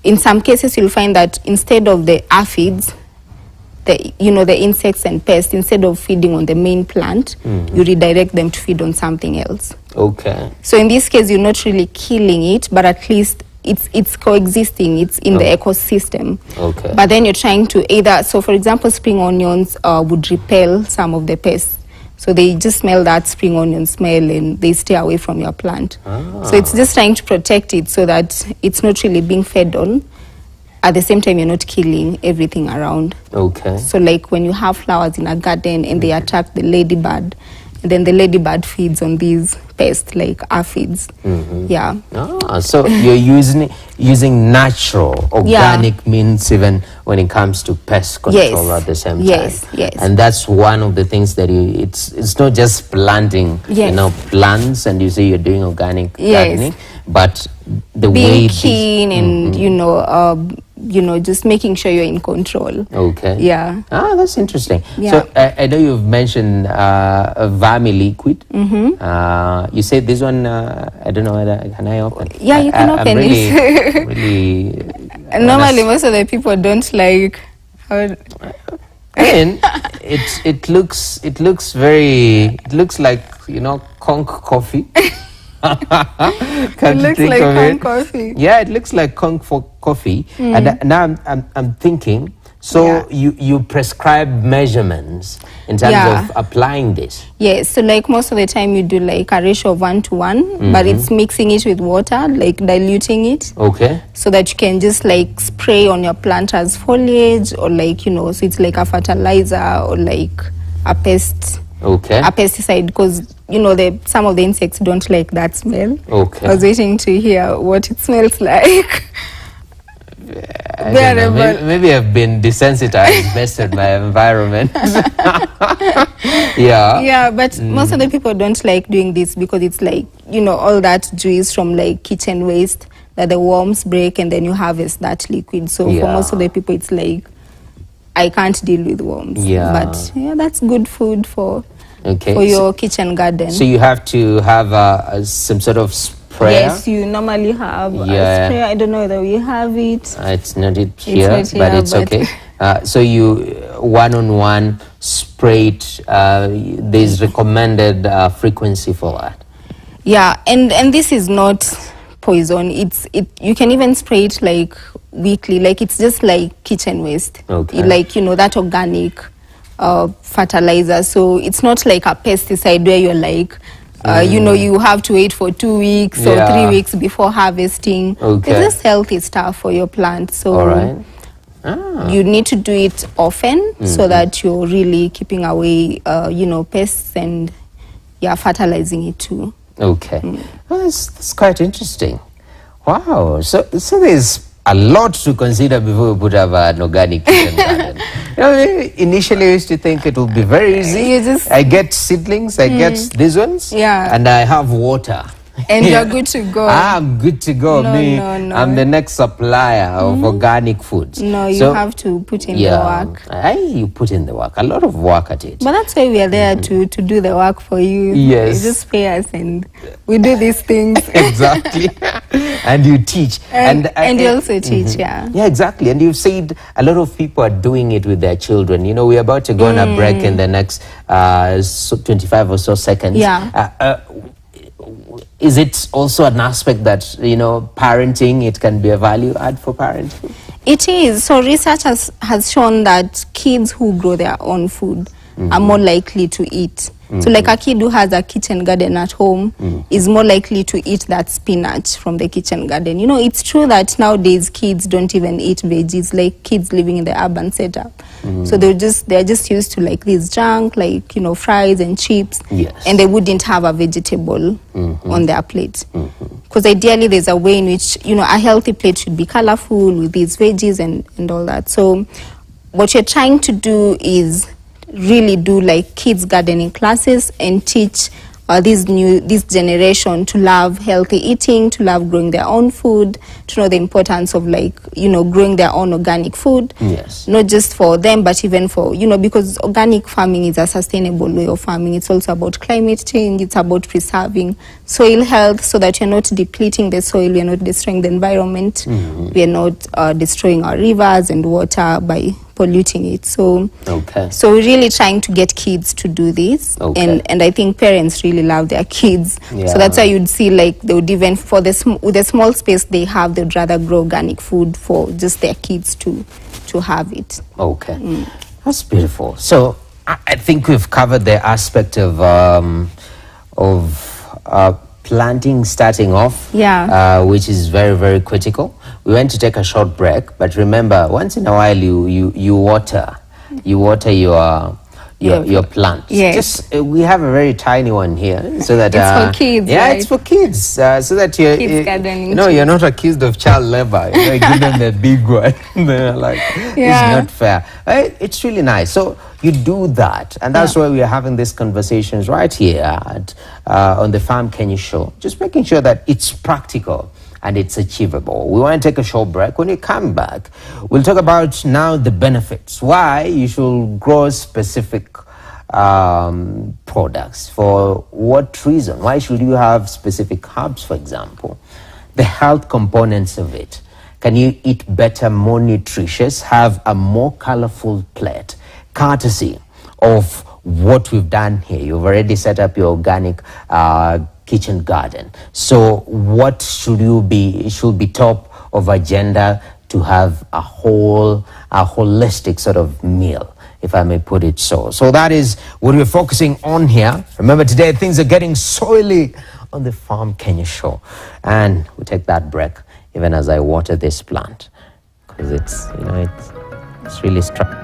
in some cases, you'll find that instead of the aphids, the insects and pests, instead of feeding on the main plant, you redirect them to feed on something else.
Okay.
So in this case, you're not really killing it, but at least it's coexisting, it's in the ecosystem.
Okay.
But then you're trying to either, so for example, spring onions would repel some of the pests. So they just smell that spring onion smell and they stay away from your plant. So it's just trying to protect it so that it's not really being fed on. At the same time, you're not killing everything around.
Okay.
So like when you have flowers in a garden and they attract the ladybird, and then the ladybird feeds on these pests like aphids. Yeah.
So you're using natural, organic means even when it comes to pest control at the same time.
Yes.
And that's one of the things that it's not just planting, plants, and you say you're doing organic gardening, but the
being
way
keen and just making sure you're in control.
Okay.
Yeah.
That's interesting.
Yeah.
So I know you've mentioned a Vami liquid. You said this one, I don't know whether, can I open?
Yeah, you can open it.
Really
Normally, most of the people don't like how...
And it looks like, conch coffee.
It looks like conch coffee.
Yeah, it looks like conch coffee. And now I'm thinking, so you prescribe measurements in terms of applying this?
Yes, so like most of the time you do like a ratio of 1:1, but it's mixing it with water, like diluting it.
Okay.
So that you can just like spray on your plant as foliage, or like, so it's like a fertilizer or like a pest.
Okay.
A pesticide, because some of the insects don't like that smell.
Okay.
I was waiting to hear what it smells like.
I don't know. Maybe I've been desensitized based on my environment.
Yeah, but most of the people don't like doing this because it's like, all that juice from like kitchen waste that the worms break and then you harvest that liquid. So for most of the people, it's like, I can't deal with worms. But that's good food for your kitchen garden.
So you have to have some sort of sprayer?
Yes, you normally have a sprayer. I don't know whether we have it.
It's not here, but it's okay. So you one-on-one spray it. There's recommended frequency for that.
Yeah, and this is not poison. You can even spray it like weekly, like it's just like kitchen waste.
Okay.
Like that organic fertilizer. So it's not like a pesticide where you're like you have to wait for 2 weeks or 3 weeks before harvesting.
Okay.
It's just healthy stuff for your plant. So
all right.
You need to do it often so that you're really keeping away pests and fertilizing it too.
Okay. Well, that's quite interesting. Wow. So there's a lot to consider before we put up an organic kitchen garden. Initially I used to think it would be very easy. I get seedlings, I get these ones, and I have water.
And you're good to go.
I'm good to go.
No.
I'm the next supplier of organic foods.
No, you have to put in the work.
You put in the work. A lot of work at it.
But that's why we are there to do the work for you.
Yes.
You just pay us and we do these things.
Exactly. And you teach.
And you also teach,
Yeah, exactly. And you've said a lot of people are doing it with their children. We're about to go on a break in the next 25 or so seconds.
Yeah.
Is it also an aspect that, parenting, it can be a value add for parenting?
It is. So research has shown that kids who grow their own food are more likely to eat. So like a kid who has a kitchen garden at home is more likely to eat that spinach from the kitchen garden. It's true that nowadays kids don't even eat veggies, like kids living in the urban setup. So they're just used to like this junk, like, fries and chips.
Yes.
And they wouldn't have a vegetable on their plate. Because ideally there's a way in which, a healthy plate should be colorful with these veggies and all that. So what you're trying to do is really do like kids gardening classes and teach this generation to love healthy eating, to love growing their own food, to know the importance of growing their own organic food.
Yes.
Not just for them, but even for, because organic farming is a sustainable way of farming. It's also about climate change. It's about preserving soil health so that you're not depleting the soil, we're not destroying the environment, we're not destroying our rivers and water by polluting it. So so we're really trying to get kids to do this, and I think parents really love their kids. So that's why you'd see they would even with the small space they have, they'd rather grow organic food for just their kids to have it.
That's beautiful. So I think we've covered the aspect of planting starting off, which is very, very critical. We went to take a short break, but remember, once in a while you water your plant.
Yes.
We have a very tiny one here, so that
it's for kids.
Yeah,
right?
it's for kids, so that you're not accused of child labor. You give them the big one. They're like, it's not fair. Right? It's really nice. So you do that, and that's why we are having these conversations right here on the Farm Kenya show. Just making sure that it's practical and it's achievable. We want to take a short break. When we come back, we'll talk about now the benefits, why you should grow specific products, for what reason, why should you have specific herbs, for example, the health components of it. Can you eat better, more nutritious, have a more colorful plate, courtesy of what we've done here? You've already set up your organic kitchen garden. So what should you be? It should be top of agenda to have a holistic sort of meal, if I may put it so. So that is what we're focusing on here. Remember, today things are getting soily on the Farm Kenya show, and we take that break even as I water this plant, because it's it's really strong.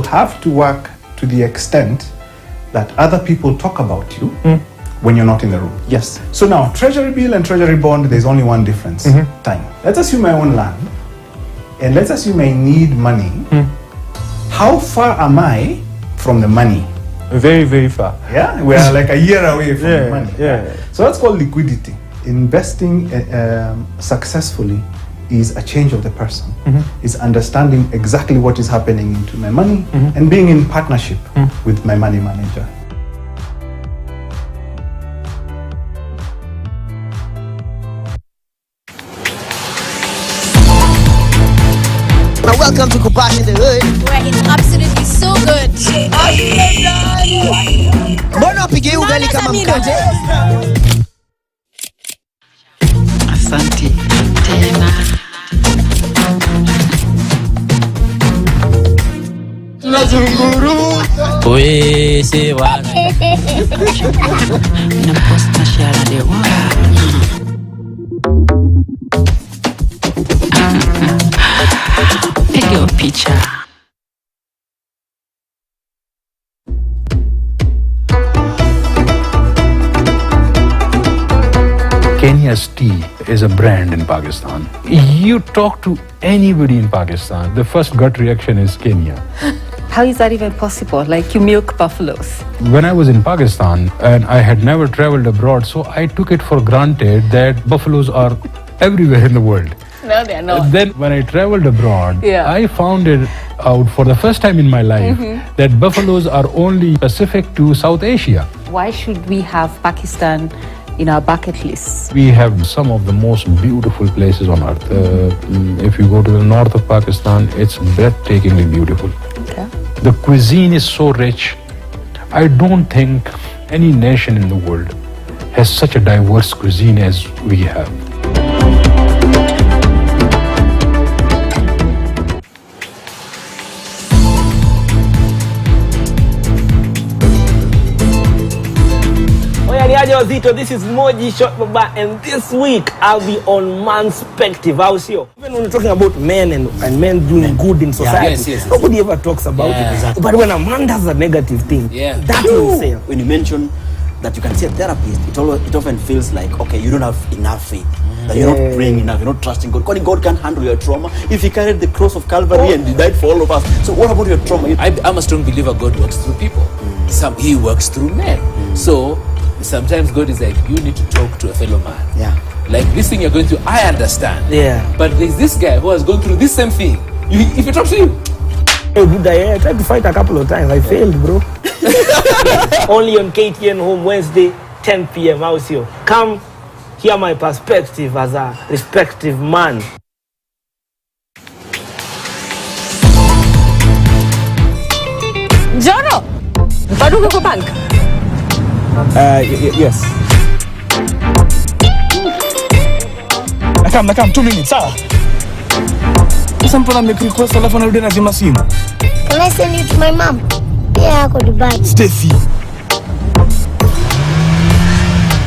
Have to work to the extent that other people talk about you when you're not in the room.
Yes.
So now, treasury bill and treasury bond, there's only one difference, time. Let's assume I own land, and let's assume I need money. How far am I from the money?
Very, very far.
Yeah, we are like a year away from the money. So that's called liquidity. Investing successfully is a change of the person. It's understanding exactly what is happening into my money and being in partnership with my money manager.
Now welcome to Kubash in the Hood,
where it's absolutely so good.
Mbona upige ugali kama mkate?
Asante tena.
Tunazunguruka.
Wewe si wana. Na post na share de wana. Piga picha.
Kenya's tea is a brand in Pakistan. You talk to anybody in Pakistan, the first gut reaction is Kenya.
How is that even possible? Like, you milk buffaloes?
When I was in Pakistan and I had never traveled abroad, so I took it for granted that buffaloes are everywhere in the world.
No, they're not.
Then when I traveled abroad,
Yeah.
I found it out for the first time in my life that buffaloes are only specific to South Asia.
Why should we have Pakistan in our bucket list?
We have some of the most beautiful places on earth. If you go to the north of Pakistan, it's breathtakingly beautiful.
Okay.
The cuisine is so rich. I don't think any nation in the world has such a diverse cuisine as we have.
Oya niaje
Zito, this is Moji Shot Baba, and this week I'll be on Manspective. How's you? Even when we're talking about men and men doing good in society, nobody ever talks about it. Exactly. But when a man does a negative thing, that will say.
When you mention that you can see a therapist, it often feels like, okay, you don't have enough faith. That you're not praying enough, you're not trusting God. God can handle your trauma if He carried the cross of Calvary and He died for all of us. So what about your trauma?
I'm a strong believer God works through people. He works through men. So sometimes God is like, you need to talk to a fellow man. Like this thing you're going through, I understand. But there's this guy who has gone through this same thing. If you talk to him,
hey, good day. I tried to fight a couple of times. I failed, bro. Only on KTN Home Wednesday, 10 p.m. How's you? Come hear my perspective as a respective man.
Joro, bado uko bank?
Yes. Nakam 2 minutes, sawa? Sasa mtu make request alafu anarudi na zima simu.
Can I send you to my mom? Yeah, ako Dubai.
Steffi.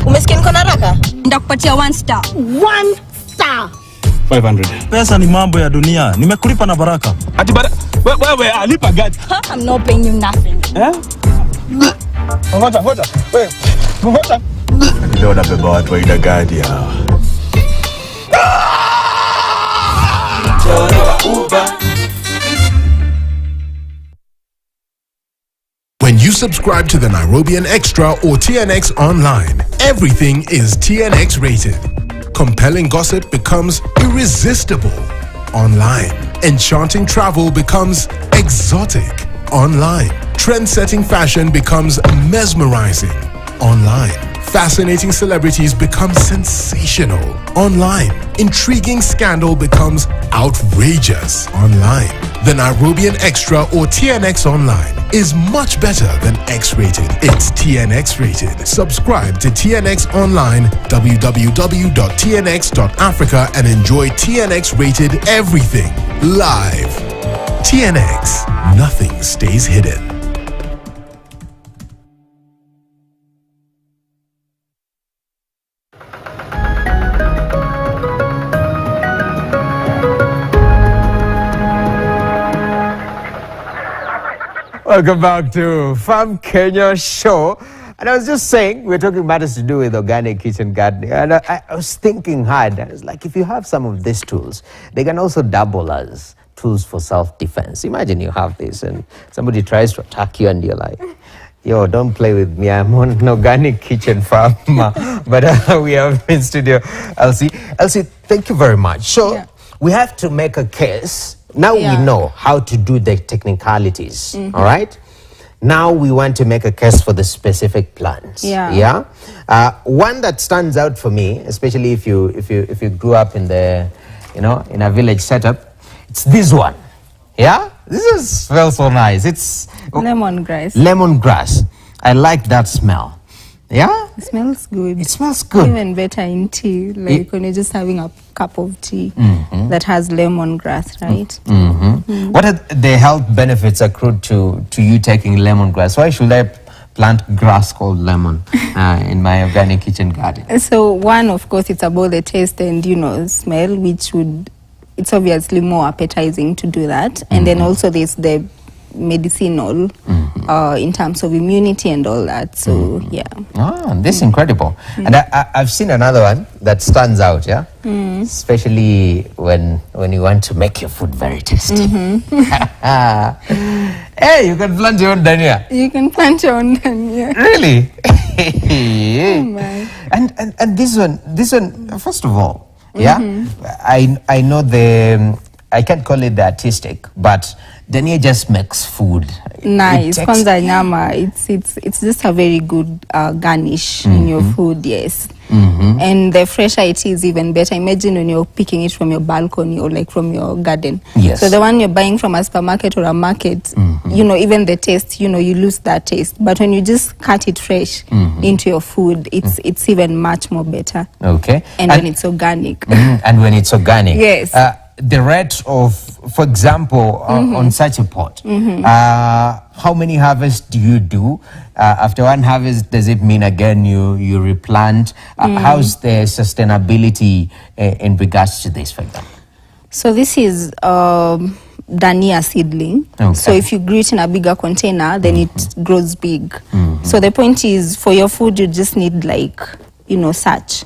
Umesikia niko na haraka?
Ndakupatia 1 star.
1 star.
500. Pesa ni mambo ya dunia. Nimekulipa na baraka. Ati wewe alipa gati.
I'm not paying you nothing.
Ngoja. Wewe. Ngoja. Ndio nabeba watu wa ida gadi hawa.
When you subscribe to the Nairobian Extra or TNX Online, everything is TNX rated. Compelling gossip becomes irresistible online. Enchanting travel becomes exotic online. Trend-setting fashion becomes mesmerizing online. Fascinating celebrities become sensational online. Intriguing scandal becomes outrageous online. The Nairobian Extra or TNX Online is much better than X-rated. It's TNX rated. Subscribe to TNX Online, www.tnx.africa, and enjoy TNX rated everything live. TNX, nothing stays hidden.
Welcome back to Farm Kenya Show. And I was just saying, we're talking matters to do with organic kitchen gardening. And I was thinking hard. I was like, if you have some of these tools, they can also double as tools for self-defense. Imagine you have this and somebody tries to attack you and you're like, yo, don't play with me. I'm on an organic kitchen farmer. But we have in studio Elsie. Elsie, thank you very much. So we have to make a case. Now we know how to do the technicalities, all right? Now we want to make a case for the specific plants. One that stands out for me, especially if you grew up in the, in a village setup, it's this one. This smells so nice. It's
lemongrass.
Lemongrass. I like that smell. It
smells good.
It smells good.
Even better in tea, like when you're just having a cup of tea that has lemongrass, right?
What are the health benefits accrued to you taking lemongrass? Why should I plant grass called lemon in my organic kitchen garden?
So one, of course, it's about the taste and, smell, which it's obviously more appetizing to do that. And then also there's the medicinal in terms of immunity and all that. So
this is incredible. And I've seen another one that stands out, especially when you want to make your food very tasty. Hey, you can plant your own dhania.
You can plant your own dhania.
Really?
Oh my.
And this one, first of all, I know I can't call it the artistic, but dhania just makes food
nice. Kwanza nyama, it's just a very good garnish in your food, yes. And the fresher it is, even better. Imagine when you're picking it from your balcony or like from your garden. So the one you're buying from a supermarket or a market, even the taste, you lose that taste. But when you just cut it fresh into your food, it's even much more better.
Okay.
And when it's organic.
And when it's organic.
Yes.
The rate of, for example, on such a pot,
how many harvests do you do? After one harvest, does it mean again you replant? How's the sustainability in regards to this, for example?
So this is Dania seedling.
Okay.
So if you grow it in a bigger container, then it grows big. So the point is, for your food, you just need such.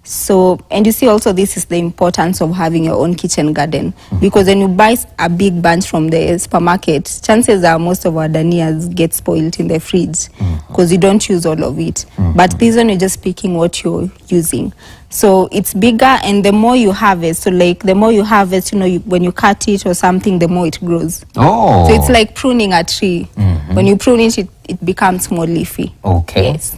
So, and you see also this is the importance of having your own kitchen garden, because when you buy a big bunch from the supermarket, chances are most of our danias get spoiled in the fridge because you don't use all of it. But this one, you're just picking what you're using. So it's bigger, and the more you harvest, so like the more you harvest, when you cut it or something, the more it grows.
Oh.
So it's like pruning a tree. When you prune it, it becomes more leafy.
Okay.
Yes.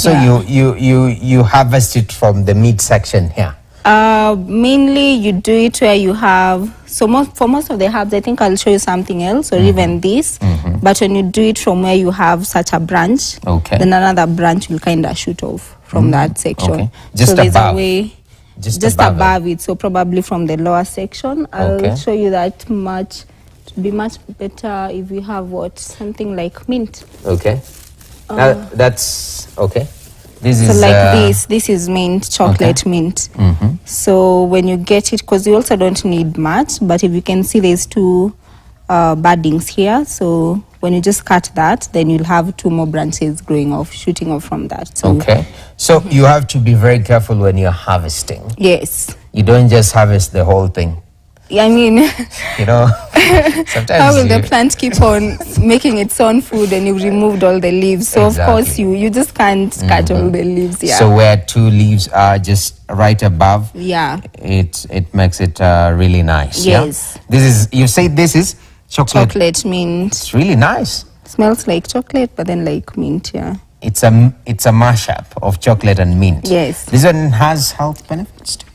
So you harvest it from the mid section here.
Mainly you do it where you have, for most of the herbs, I think I'll show you something else, or even this. But when you do it from where you have such a branch, then another branch will kind of shoot off from that section.
Okay. Just
so there's
above.
a way, just above it. So probably from the lower section. I'll show you that much. It would be much better if we have something like mint.
Okay. That's okay. This is
this is mint, chocolate mint. So when you get it, because you also don't need much, but if you can see, there's two buddings here. So when you just cut that, then you'll have two more branches shooting off from that. So
so you have to be very careful when you're harvesting.
Yes.
You don't just harvest the whole thing.
I mean,
sometimes
how will the plant keep on making its own food and you've removed all the leaves? So of course you just can't cut all the leaves. Yeah.
So where two leaves are just right above, it makes it really nice.
Yes.
Yeah? You say this is
chocolate mint.
It's really nice.
Smells like chocolate, but then like mint. Yeah.
It's a mashup of chocolate and mint.
Yes.
This one has health benefits to it.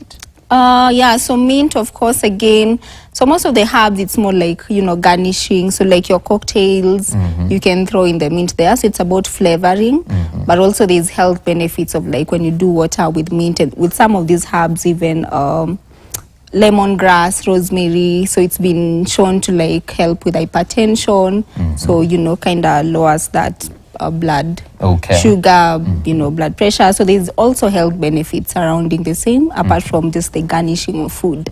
So mint, of course, again, so most of the herbs, it's more like, garnishing. So like your cocktails, you can throw in the mint there. So it's about flavoring, but also there's health benefits of like when you do water with mint, and with some of these herbs, even lemongrass, rosemary. So it's been shown to like help with hypertension. So, kind of lowers that blood sugar, blood pressure. So there's also health benefits surrounding the same, apart from just the garnishing of food.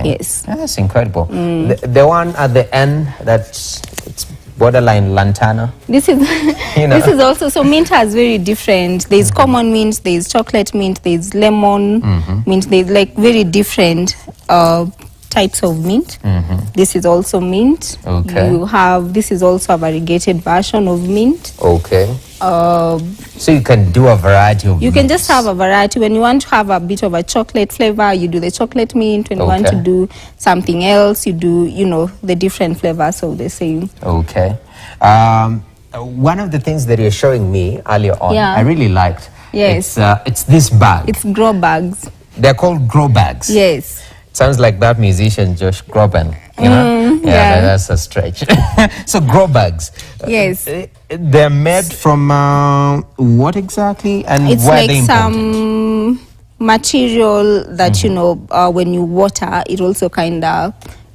Yes.
That's incredible. The one at the end, it's borderline lantana.
This is this is also, so mint has very different. There's common mint, there's chocolate mint, there's lemon mint. There's like very different types of mint. This is also mint. This is also a variegated version of mint.
So you can do a variety of
You can just have a variety. When you want to have a bit of a chocolate flavor, you do the chocolate mint. When you want to do something else, you do, the different flavors of the same.
One of the things that you're showing me earlier on, I really liked.
Yes.
It's this bag.
It's grow bags.
They're called grow bags.
Yes.
Sounds like that musician Josh Groban, that's a stretch. So grow bags.
Yes.
They're made from what exactly, and
it's
where
like
they
some material that when you water, it also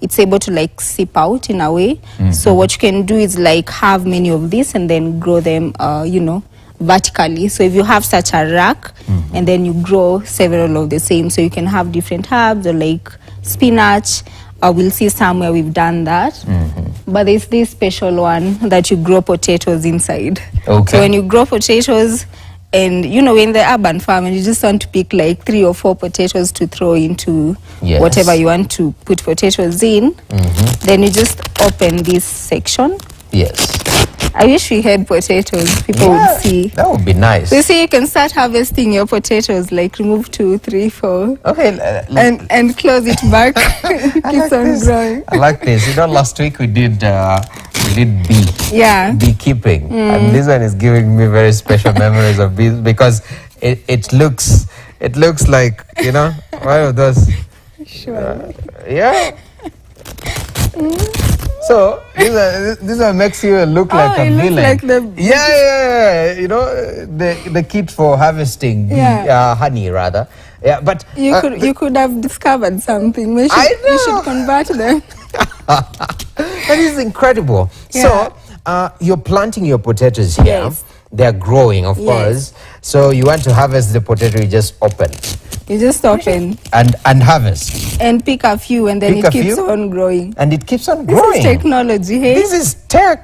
it's able to like seep out in a way. So what you can do is like have many of these and then grow them, vertically. So if you have such a rack and then you grow several of the same, so you can have different herbs or like spinach. We'll see somewhere we've done that. But there's this special one that you grow potatoes inside. So when you grow potatoes, and in the urban farm, and you just want to pick like 3 or 4 potatoes to throw into whatever you want to put potatoes in, then you just open this section.
Yes.
I wish we had potatoes. People would see.
That would be nice.
So you see, you can start harvesting your potatoes, like remove 2, 3, 4. And close it back. Keeps on growing.
I like this. Last week we did beekeeping. And this one is giving me very special memories of bees, because it looks like, one of those.
Sure.
So this one makes you look like a villain.
Like the
the kit for harvesting honey, rather. But
you could have discovered something. We should convert them.
That is incredible. So
you're planting your potatoes here.
Yes.
They're growing, of
Yes.
course. So you want to harvest the potato, you just open.
You just open.
And harvest.
And pick a few, and then
Pick
it
a
keeps
few?
on growing.
And it keeps on
This
growing.
is technology, hey?
This is tech.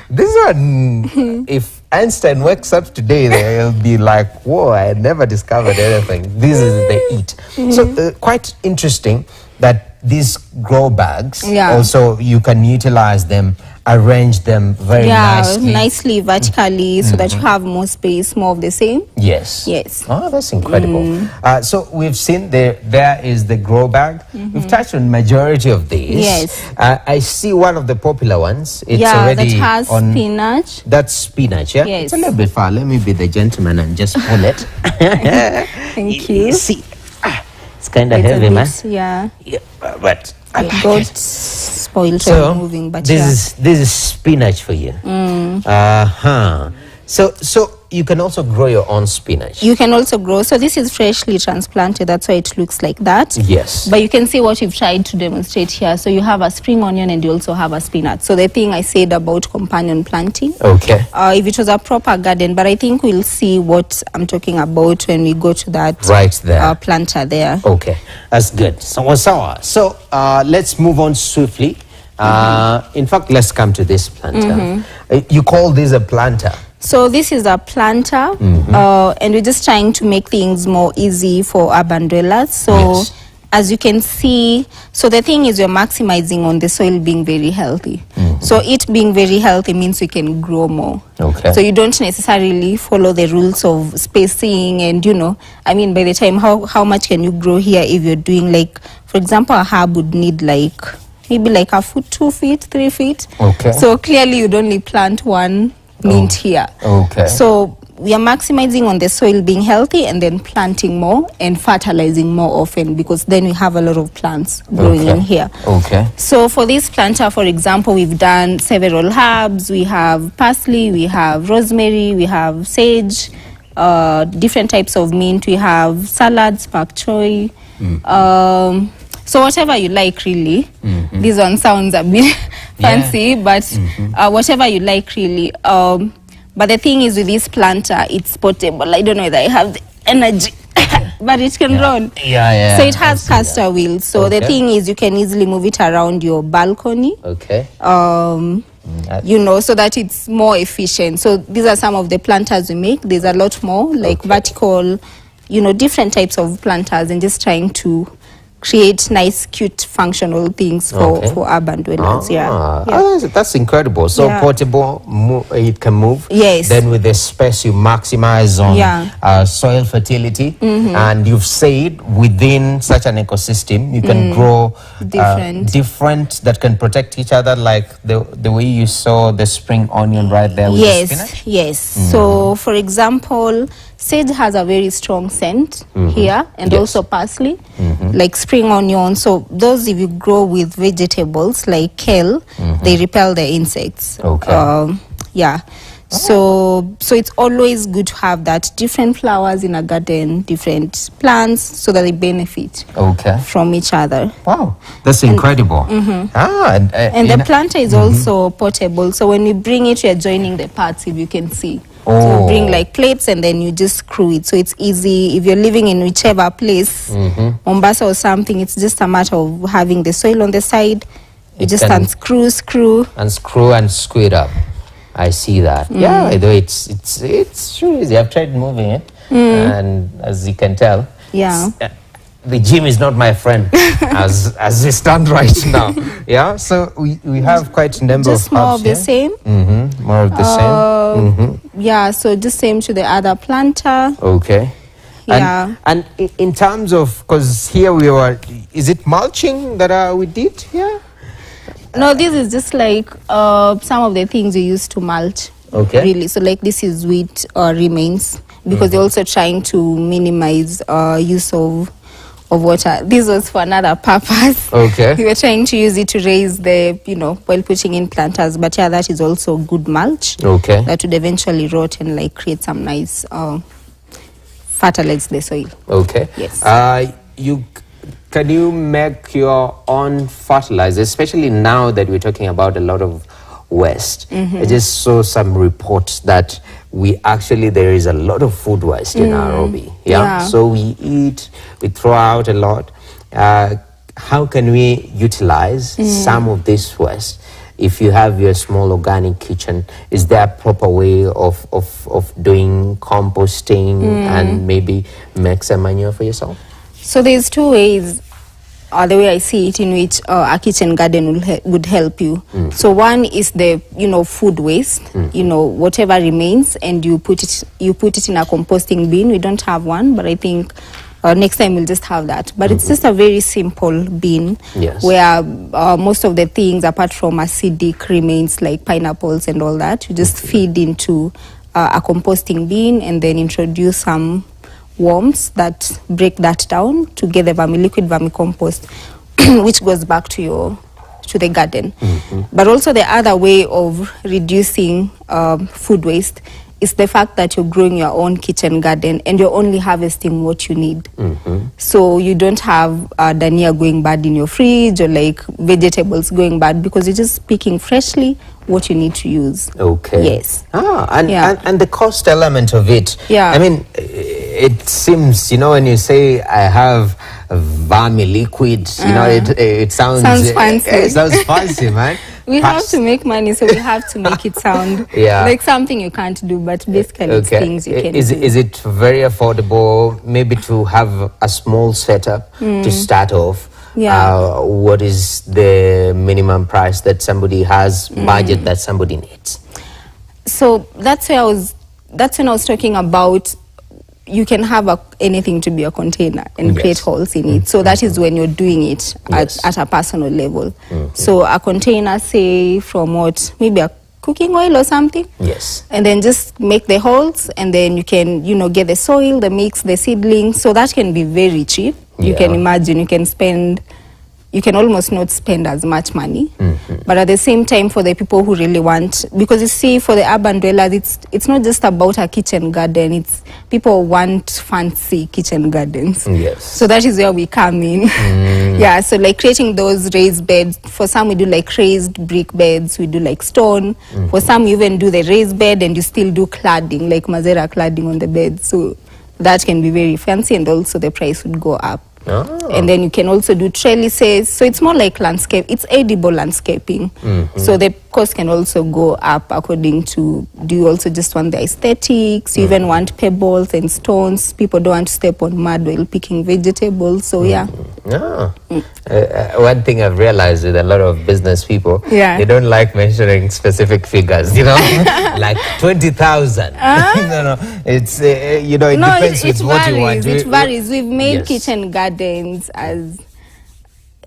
This one. If Einstein wakes up today, they'll be like, whoa, I never discovered anything. This is the eat. So quite interesting that these grow bags, also you can utilize them, arrange them very nicely.
Vertically, so that you have more space, more of the same.
Yes.
Yes.
Oh, that's incredible. So we've seen there is the grow bag. We've touched on majority of these.
Yes.
I see one of the popular ones. It's
Yeah,
already
that has
on
spinach.
That's spinach, yeah?
Yes.
It's a little bit far. Let me be the gentleman and just pull it.
Thank you.
See, it's kind of
It's a
heavy, man.
bit, yeah.
But I
It
like
got
it.
spoiled
So
and moving, but
this is spinach for you. So you can also grow your own spinach.
You can also grow. So this is freshly transplanted. That's why it looks like that.
Yes.
But you can see what we've tried to demonstrate here. So you have a spring onion and you also have a spinach. So the thing I said about companion planting.
Okay.
If it was a proper garden, but I think we'll see what I'm talking about when we go to that
right there.
planter there.
Okay, that's good. So let's move on swiftly. In fact, let's come to this planter. You call this a planter?
So this is a planter, and we're just trying to make things more easy for urban dwellers. So as you can see, so the thing is you're maximizing on the soil being very healthy. So it being very healthy means you can grow more.
Okay.
So you don't necessarily follow the rules of spacing and, I mean, by the time, how much can you grow here if you're doing, like, for example, a herb would need like, maybe like a foot, 2 feet, 3 feet.
Okay.
So clearly you'd only plant one mint here.
Okay.
So we are maximizing on the soil being healthy and then planting more and fertilizing more often, because then we have a lot of plants growing in here.
Okay.
So for this planter, for example, we've done several herbs. We have parsley, we have rosemary, we have sage, different types of mint. We have salads, pak choy. So whatever you like, really. This one sounds a bit fancy, but whatever you like, really. But the thing is with this planter, it's portable. I don't know whether I have the energy, but it can run. So it has caster wheels. So the thing is you can easily move it around your balcony.
Okay.
So that it's more efficient. So these are some of the planters we make. There's a lot more, like vertical, different types of planters, and just trying to create nice, cute, functional things for urban dwellers.
That's incredible. So portable, it can move.
Yes.
Then with the space, you maximize on soil fertility. And you've said within such an ecosystem, you can grow different that can protect each other, like the way you saw the spring onion right there with the spinach?
Yes. So, for example, sage has a very strong scent here, and also parsley, like spring onion. So those, if you grow with vegetables like kale, they repel the insects. So it's always good to have that different flowers in a garden, different plants, so that they benefit from each other.
Wow, that's incredible.
And the planter is also portable. So when you bring it, you're joining the parts, if you can see. So you bring like plates and then you just screw it. So it's easy. If you're living in whichever place, Mombasa or something, it's just a matter of having the soil on the side. You just unscrew, screw and
screw it up. I see that. Yeah, though it's sure easy. I've tried moving it, and as you can tell, the gym is not my friend as we stand right now. So we have quite a number
just
of
more
herbs
of the same.
More of the same.
So just same to the other planter.
Okay. And in terms of, because here we were, is it mulching that we did here?
No, this is just like some of the things we used to mulch. Really. So like this is wheat remains, because they're also trying to minimize use of water. This was for another purpose. We were trying to use it to raise the, while putting in planters. But that is also good mulch. That would eventually rot and like create some nice fertilize the soil.
Yes. Can you make your own fertilizer, especially now that we're talking about a lot of
waste. I just saw some reports that there is a lot of food waste in Nairobi. So we eat, we throw out a lot. How can we utilize some of this waste? If you have your small organic kitchen, is there a proper way of doing composting and maybe make some manure for yourself?
So there's two ways, the way I see it, in which a kitchen garden would help you. So one is the food waste, whatever remains, and you put it in a composting bin. We don't have one, but I think next time we'll just have that. But it's just a very simple bin where most of the things, apart from acidic remains like pineapples and all that, you just feed into a composting bin and then introduce some worms that break that down to get the liquid vermicompost, which goes back to the garden. But also the other way of reducing food waste is the fact that you're growing your own kitchen garden and you're only harvesting what you need. So you don't have dania going bad in your fridge or like vegetables going bad, because you're just picking freshly what you need to use. Yes.
And the cost element of it. I mean, it seems, when you say I have vermi liquid, it sounds
fancy.
It sounds fancy, man.
We have to make money, so we have to make it sound like something you can't do, but basically it's things you can do.
Is it very affordable, maybe to have a small setup to start off? What is the minimum price that somebody has, budget that somebody needs?
So that's when I was talking about you can have anything to be a container and create holes in it. So that is when you're doing it at a personal level. So a container, say from maybe a cooking oil or something. And then just make the holes, and then you can, get the soil, the mix, the seedlings. So that can be very cheap. You can imagine you can almost not spend as much money. But at the same time, for the people who really want, because you see, for the urban dwellers, it's not just about a kitchen garden. It's people want fancy kitchen gardens. So that is where we come in. So like creating those raised beds. For some, we do like raised brick beds. We do like stone. For some, you even do the raised bed and you still do cladding, like mazera cladding on the bed. So that can be very fancy, and also the price would go up. And then you can also do trellises. So it's more like landscape. It's edible landscaping. So the cost can also go up according to, do you also just want the aesthetics? You even want pebbles and stones. People don't want to step on mud while picking vegetables. So
one thing I've realized with a lot of business people, they don't like mentioning specific figures, like 20,000. It's, it depends with what you want.
It varies. We've made kitchen gardens as,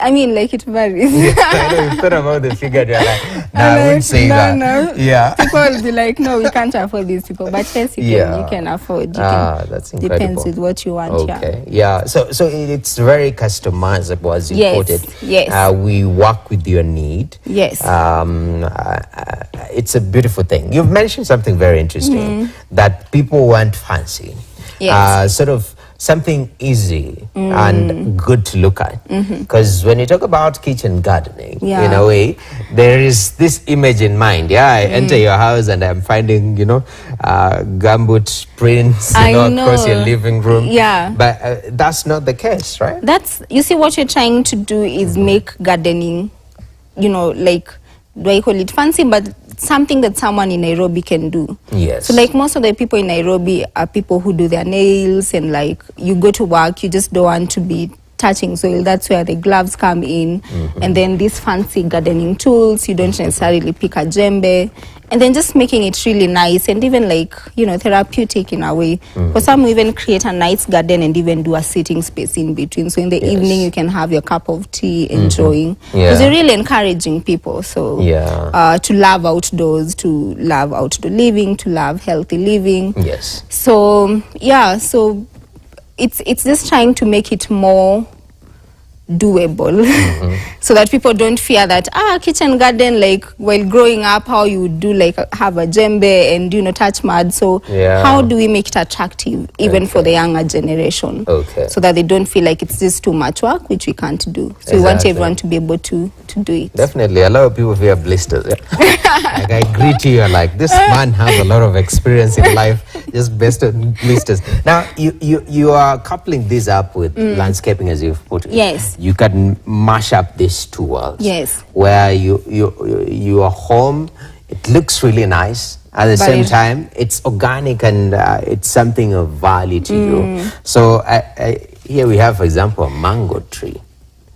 it varies.
I know, you thought about the figure, you're like, I wouldn't say that.
People will be like, no, we can't afford these people. But yes, you can afford.
That's incredible.
Depends with what you want.
So it's very customizable, as you put it. We work with your need. It's a beautiful thing. You've mentioned something very interesting, that people want fancy. Sort of something easy and good to look at. Because when you talk about kitchen gardening, in a way, there is this image in mind. I enter your house and I'm finding, gumboot prints across your living room. But that's not the case, right?
You see, what you're trying to do is make gardening, do I call it fancy, but something that someone in Nairobi can do. So like most of the people in Nairobi are people who do their nails, and like you go to work, you just don't want to be touching soil. That's where the gloves come in. And then these fancy gardening tools, you don't necessarily pick a djembe. And then just making it really nice and even therapeutic in a way. For some, we even create a nice garden and even do a sitting space in between. So in the evening, you can have your cup of tea, enjoying. Because you're really encouraging people. So to love outdoors, to love outdoor living, to love healthy living. So, so it's just trying to make it more doable, so that people don't fear that kitchen garden, like while growing up, how you would do like have a djembe and touch mud. So how do we make it attractive even for the younger generation, so that they don't feel like it's just too much work, which we can't do. So we want everyone to be able to do it.
Definitely, a lot of people fear blisters. Like I agree to you. Like this man has a lot of experience in life, just based on blisters. Now you are coupling this up with landscaping, as you've put it.
Yes.
You can mash up these two worlds.
Yes.
Where your home, it looks really nice. At the same time, it's organic and it's something of value to you. So here we have, for example, a mango tree.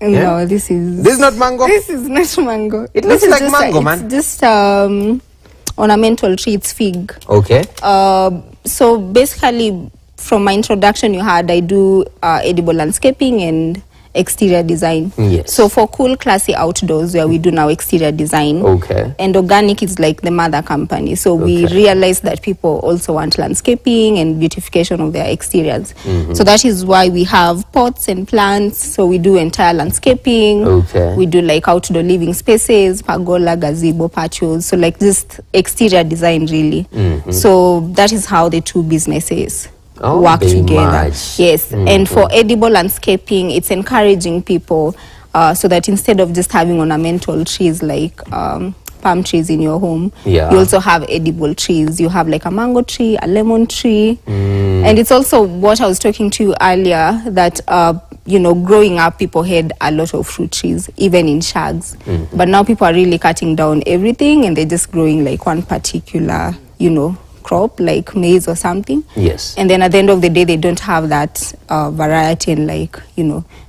No, this is
not mango.
This is not mango.
It looks like mango, man.
It's just ornamental tree. It's fig.
Okay.
So basically, from my introduction you had, I do edible landscaping and exterior design.
Yes.
So for cool, classy outdoors, where we do now exterior design.
Okay.
And organic is like the mother company. So we realized that people also want landscaping and beautification of their exteriors. So that is why we have pots and plants. So we do entire landscaping.
Okay.
We do like outdoor living spaces, pergola, gazebo, patios. So like just exterior design really. So that is how the two businesses work together. Yes. And for edible landscaping, it's encouraging people so that instead of just having ornamental trees like palm trees in your home, you also have edible trees. You have like a mango tree, a lemon tree. And it's also what I was talking to you earlier, that growing up, people had a lot of fruit trees, even in shags. But now people are really cutting down everything and they're just growing like one particular, crop, like maize or something.
Yes.
And then at the end of the day, they don't have that variety and like,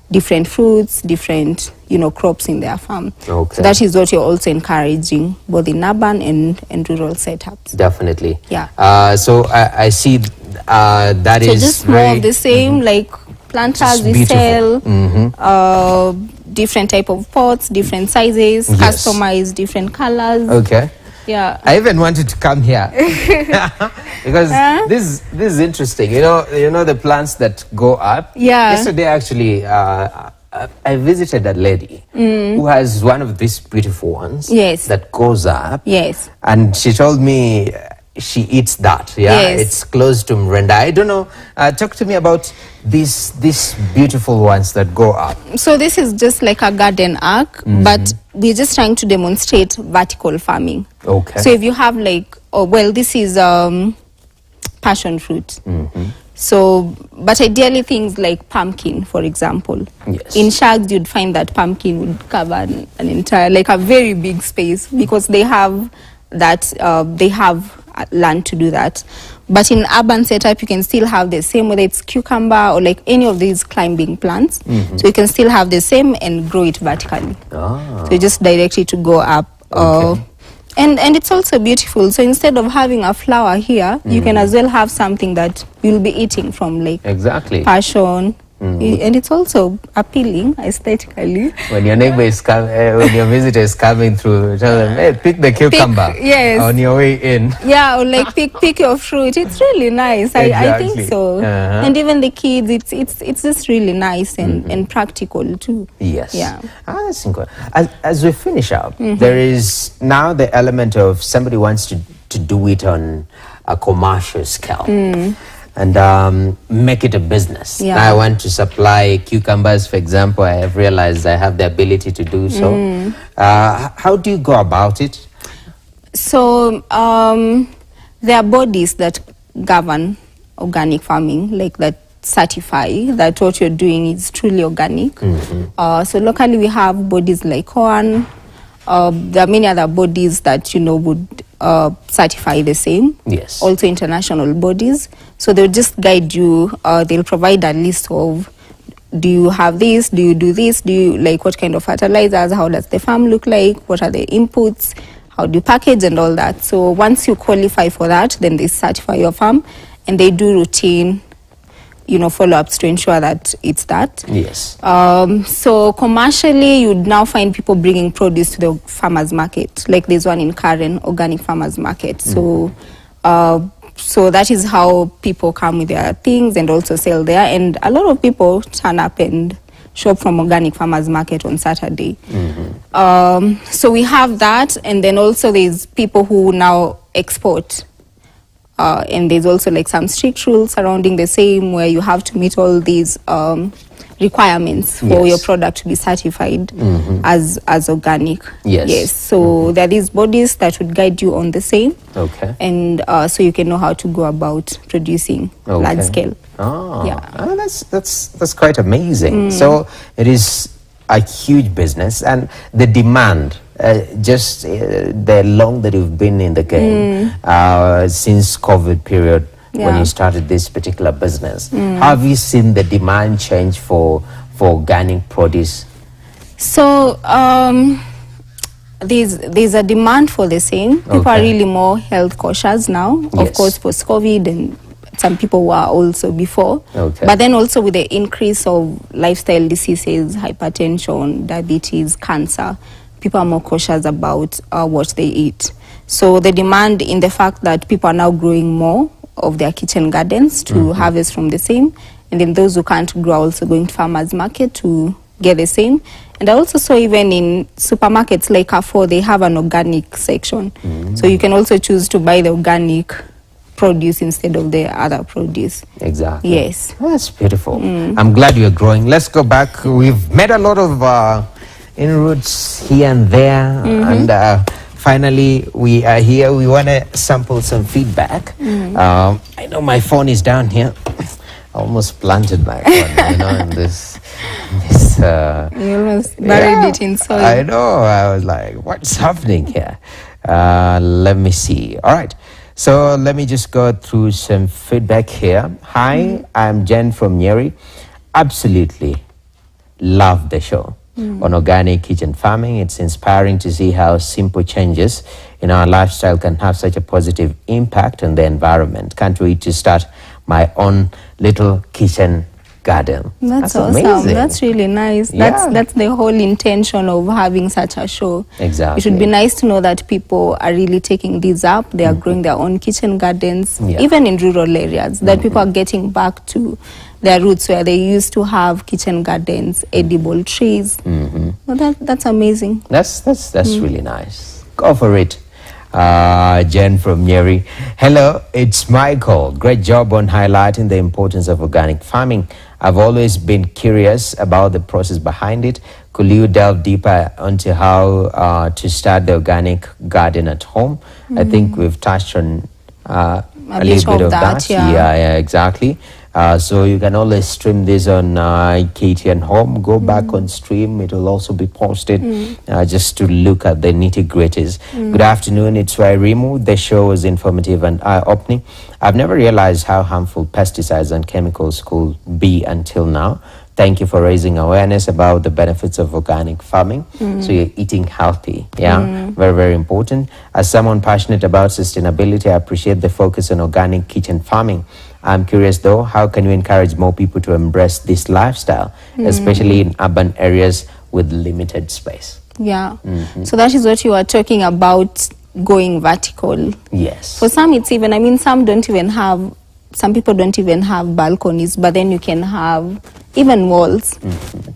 different fruits, different, crops in their farm.
Okay.
So that is what you're also encouraging, both in urban and rural setups.
Definitely.
Yeah.
So I see that
so
is
just more of the same, like planters, we sell different type of pots, different sizes, customized, different colors.
Okay.
Yeah.
I even wanted to come here because this is interesting. You know the plants that go up.
Yeah.
Yesterday, actually, I visited a lady who has one of these beautiful ones.
Yes.
That goes up.
Yes.
And she told me she eats that. Yeah.
Yes.
It's close to Miranda. I don't know. Talk to me about these beautiful ones that go up.
So this is just like a garden arc, but we're just trying to demonstrate vertical farming.
Okay.
So if you have like, this is passion fruit. So, but ideally things like pumpkin, for example.
Yes.
In shags, you'd find that pumpkin would cover an entire, like a very big space, because they have that, they have land to do that. But in urban setup, you can still have the same, whether it's cucumber or like any of these climbing plants. So you can still have the same and grow it vertically. So you just direct it to go up. And it's also beautiful. So instead of having a flower here, you can as well have something that you'll be eating from, like passion. And it's also appealing aesthetically.
When your neighbor is coming, when your visitor is coming through, tell them, hey, pick the cucumber on your way in.
Yeah, or like pick your fruit. It's really nice. I think so. And even the kids, it's just really nice and practical too.
Yes.
Yeah.
That's incredible. As we finish up, there is now the element of somebody wants to do it on a commercial scale. And make it a business.
Yeah.
Now I want to supply cucumbers, for example. I have realized I have the ability to do so. How do you go about it?
So there are bodies that govern organic farming, like that certify that what you're doing is truly organic. So locally we have bodies like COAN. There are many other bodies that would certify the same.
Yes.
Also international bodies. So they'll just guide you. They'll provide a list of, do you have this? Do you do this? Do you like what kind of fertilizers? How does the farm look like? What are the inputs? How do you package and all that? So once you qualify for that, then they certify your farm and they do routine follow-ups to ensure that it's that.
Yes.
So commercially, you'd now find people bringing produce to the farmers market. Like there's one in Karen, organic farmers market. So, so that is how people come with their things and also sell there. And a lot of people turn up and shop from Organic Farmers Market on Saturday. So we have that, and then also there's people who now export. And there's also like some strict rules surrounding the same, where you have to meet all these requirements for your product to be certified as organic. Yes. So there are these bodies that would guide you on the same.
Okay.
And so you can know how to go about producing large scale.
That's quite amazing. So it is a huge business, and the demand, just the long that you've been in the game, since COVID period, when you started this particular business, have you seen the demand change for organic produce?
So there's a demand for the same. People are really more health cautious now, of course, post-COVID, and some people were also before. But then also with the increase of lifestyle diseases, hypertension, diabetes, cancer, people are more cautious about what they eat. So the demand in the fact that people are now growing more of their kitchen gardens to harvest from the same, and then those who can't grow are also going to farmers market to get the same. And I also saw even in supermarkets like Carrefour, they have an organic section. So you can also choose to buy the organic produce instead of the other produce.
Exactly.
Yes.
That's beautiful. I'm glad you're growing. Let's go back. We've made a lot of inroads here and there, and finally we are here. We want to sample some feedback. I know my phone is down here. I almost planted my phone, you know, in this
you almost buried it in soil.
I know. I was like, what's happening here? Let me see. All right. So let me just go through some feedback here. Hi, I'm Jen from Nyeri. Absolutely love the show on organic kitchen farming. It's inspiring to see how simple changes in our lifestyle can have such a positive impact on the environment. Can't wait to start my own little kitchen garden.
That's awesome.
Amazing.
That's really nice. That's the whole intention of having such a show.
Exactly.
It should be nice to know that people are really taking this up. They are growing their own kitchen gardens, even in rural areas, that people are getting back to their roots where they used to have kitchen gardens, edible trees. Well, that's amazing.
That's really nice. Go for it. Jen from Nyeri. Hello, it's Michael. Great job on highlighting the importance of organic farming. I've always been curious about the process behind it. Could you delve deeper into how to start the organic garden at home? I think we've touched on a little bit of that. Yeah, exactly. So you can always stream this on KTN Home. Go back on stream. It will also be posted just to look at the nitty-gritties. Good afternoon. It's Wairimu. The show was informative and eye-opening. I've never realized how harmful pesticides and chemicals could be until now. Thank you for raising awareness about the benefits of organic farming. So you're eating healthy. Very, very important. As someone passionate about sustainability, I appreciate the focus on organic kitchen farming. I'm curious though, how can you encourage more people to embrace this lifestyle, especially in urban areas with limited space?
So that is what you are talking about, going vertical.
Yes.
For some it's even, I mean, some people don't even have balconies, but then you can have even walls.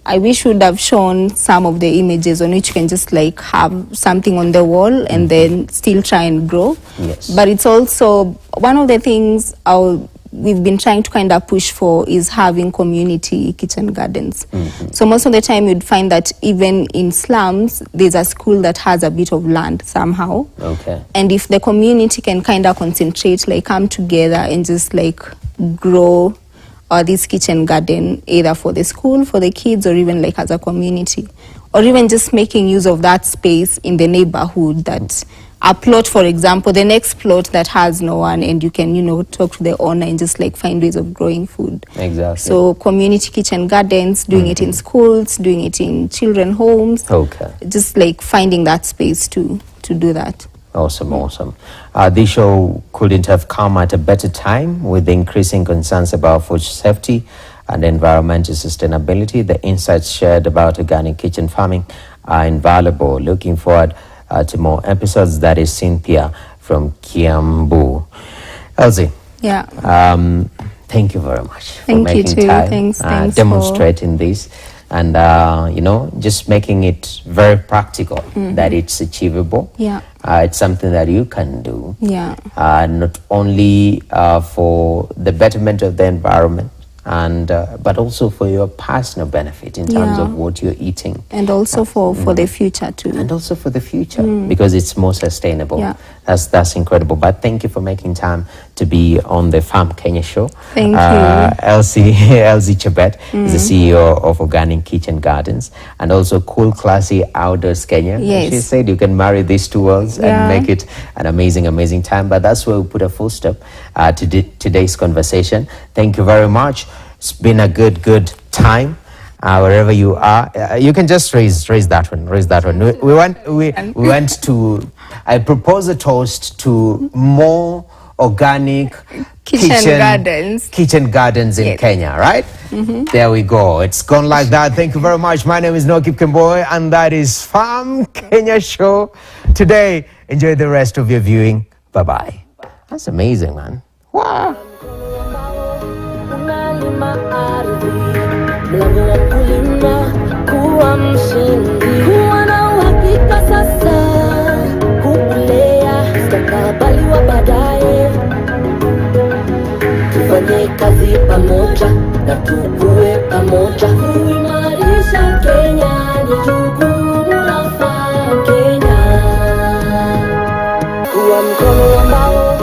I wish you would have shown some of the images on which you can just like have something on the wall and then still try and grow. But it's also one of the things we've been trying to kind of push for is having community kitchen gardens. So most of the time you'd find that even in slums, there's a school that has a bit of land somehow. And if the community can kind of concentrate, like come together and just like grow this kitchen garden, either for the school, for the kids, or even like as a community, or even just making use of that space in the neighborhood, that a plot, for example, the next plot that has no one, and you can, you know, talk to the owner and just like find ways of growing food.
Exactly.
So community kitchen gardens, doing it in schools, doing it in children homes. Just like finding that space to do that.
Awesome, awesome. This show couldn't have come at a better time with the increasing concerns about food safety and environmental sustainability. The insights shared about organic kitchen farming are invaluable. Looking forward to more episodes. That is Cynthia from Kiambu. Elsie.
Yeah.
Thank you very much for
Thank you
making
too.
time
Thanks
demonstrating this. and you know, just making it very practical, that it's achievable.
Yeah.
It's something that you can do.
Yeah.
Not only for the betterment of the environment, and but also for your personal benefit in terms of what you're eating,
and also for the future too,
and also for the future, because it's more sustainable.
Yeah.
That's incredible. But thank you for making time to be on the Farm Kenya show.
Thank you.
Elsie Chebet is the CEO of Organic Kitchen Gardens, and also Cool Classy Outdoors Kenya.
Yes.
She said you can marry these two worlds and make it an amazing time. But that's where we put a full stop to today's conversation. Thank you very much. It's been a good time. Wherever you are, you can just raise that one. We went to. I propose a toast to more organic kitchen gardens in Kenya, right? There we go. It's gone like that. Thank you very much. My name is Nokip Kemboy, and that is Farm Kenya Show. Today, enjoy the rest of your viewing. Bye-bye. That's amazing, man. Wow.
Mlango wa kulima kuwa mshindi, kuwa na uhakika sasa, kukulea mustakabali wa baadaye. Tufanye kazi pamoja na tukue pamoja, kuimarisha Kenya ni jukumu.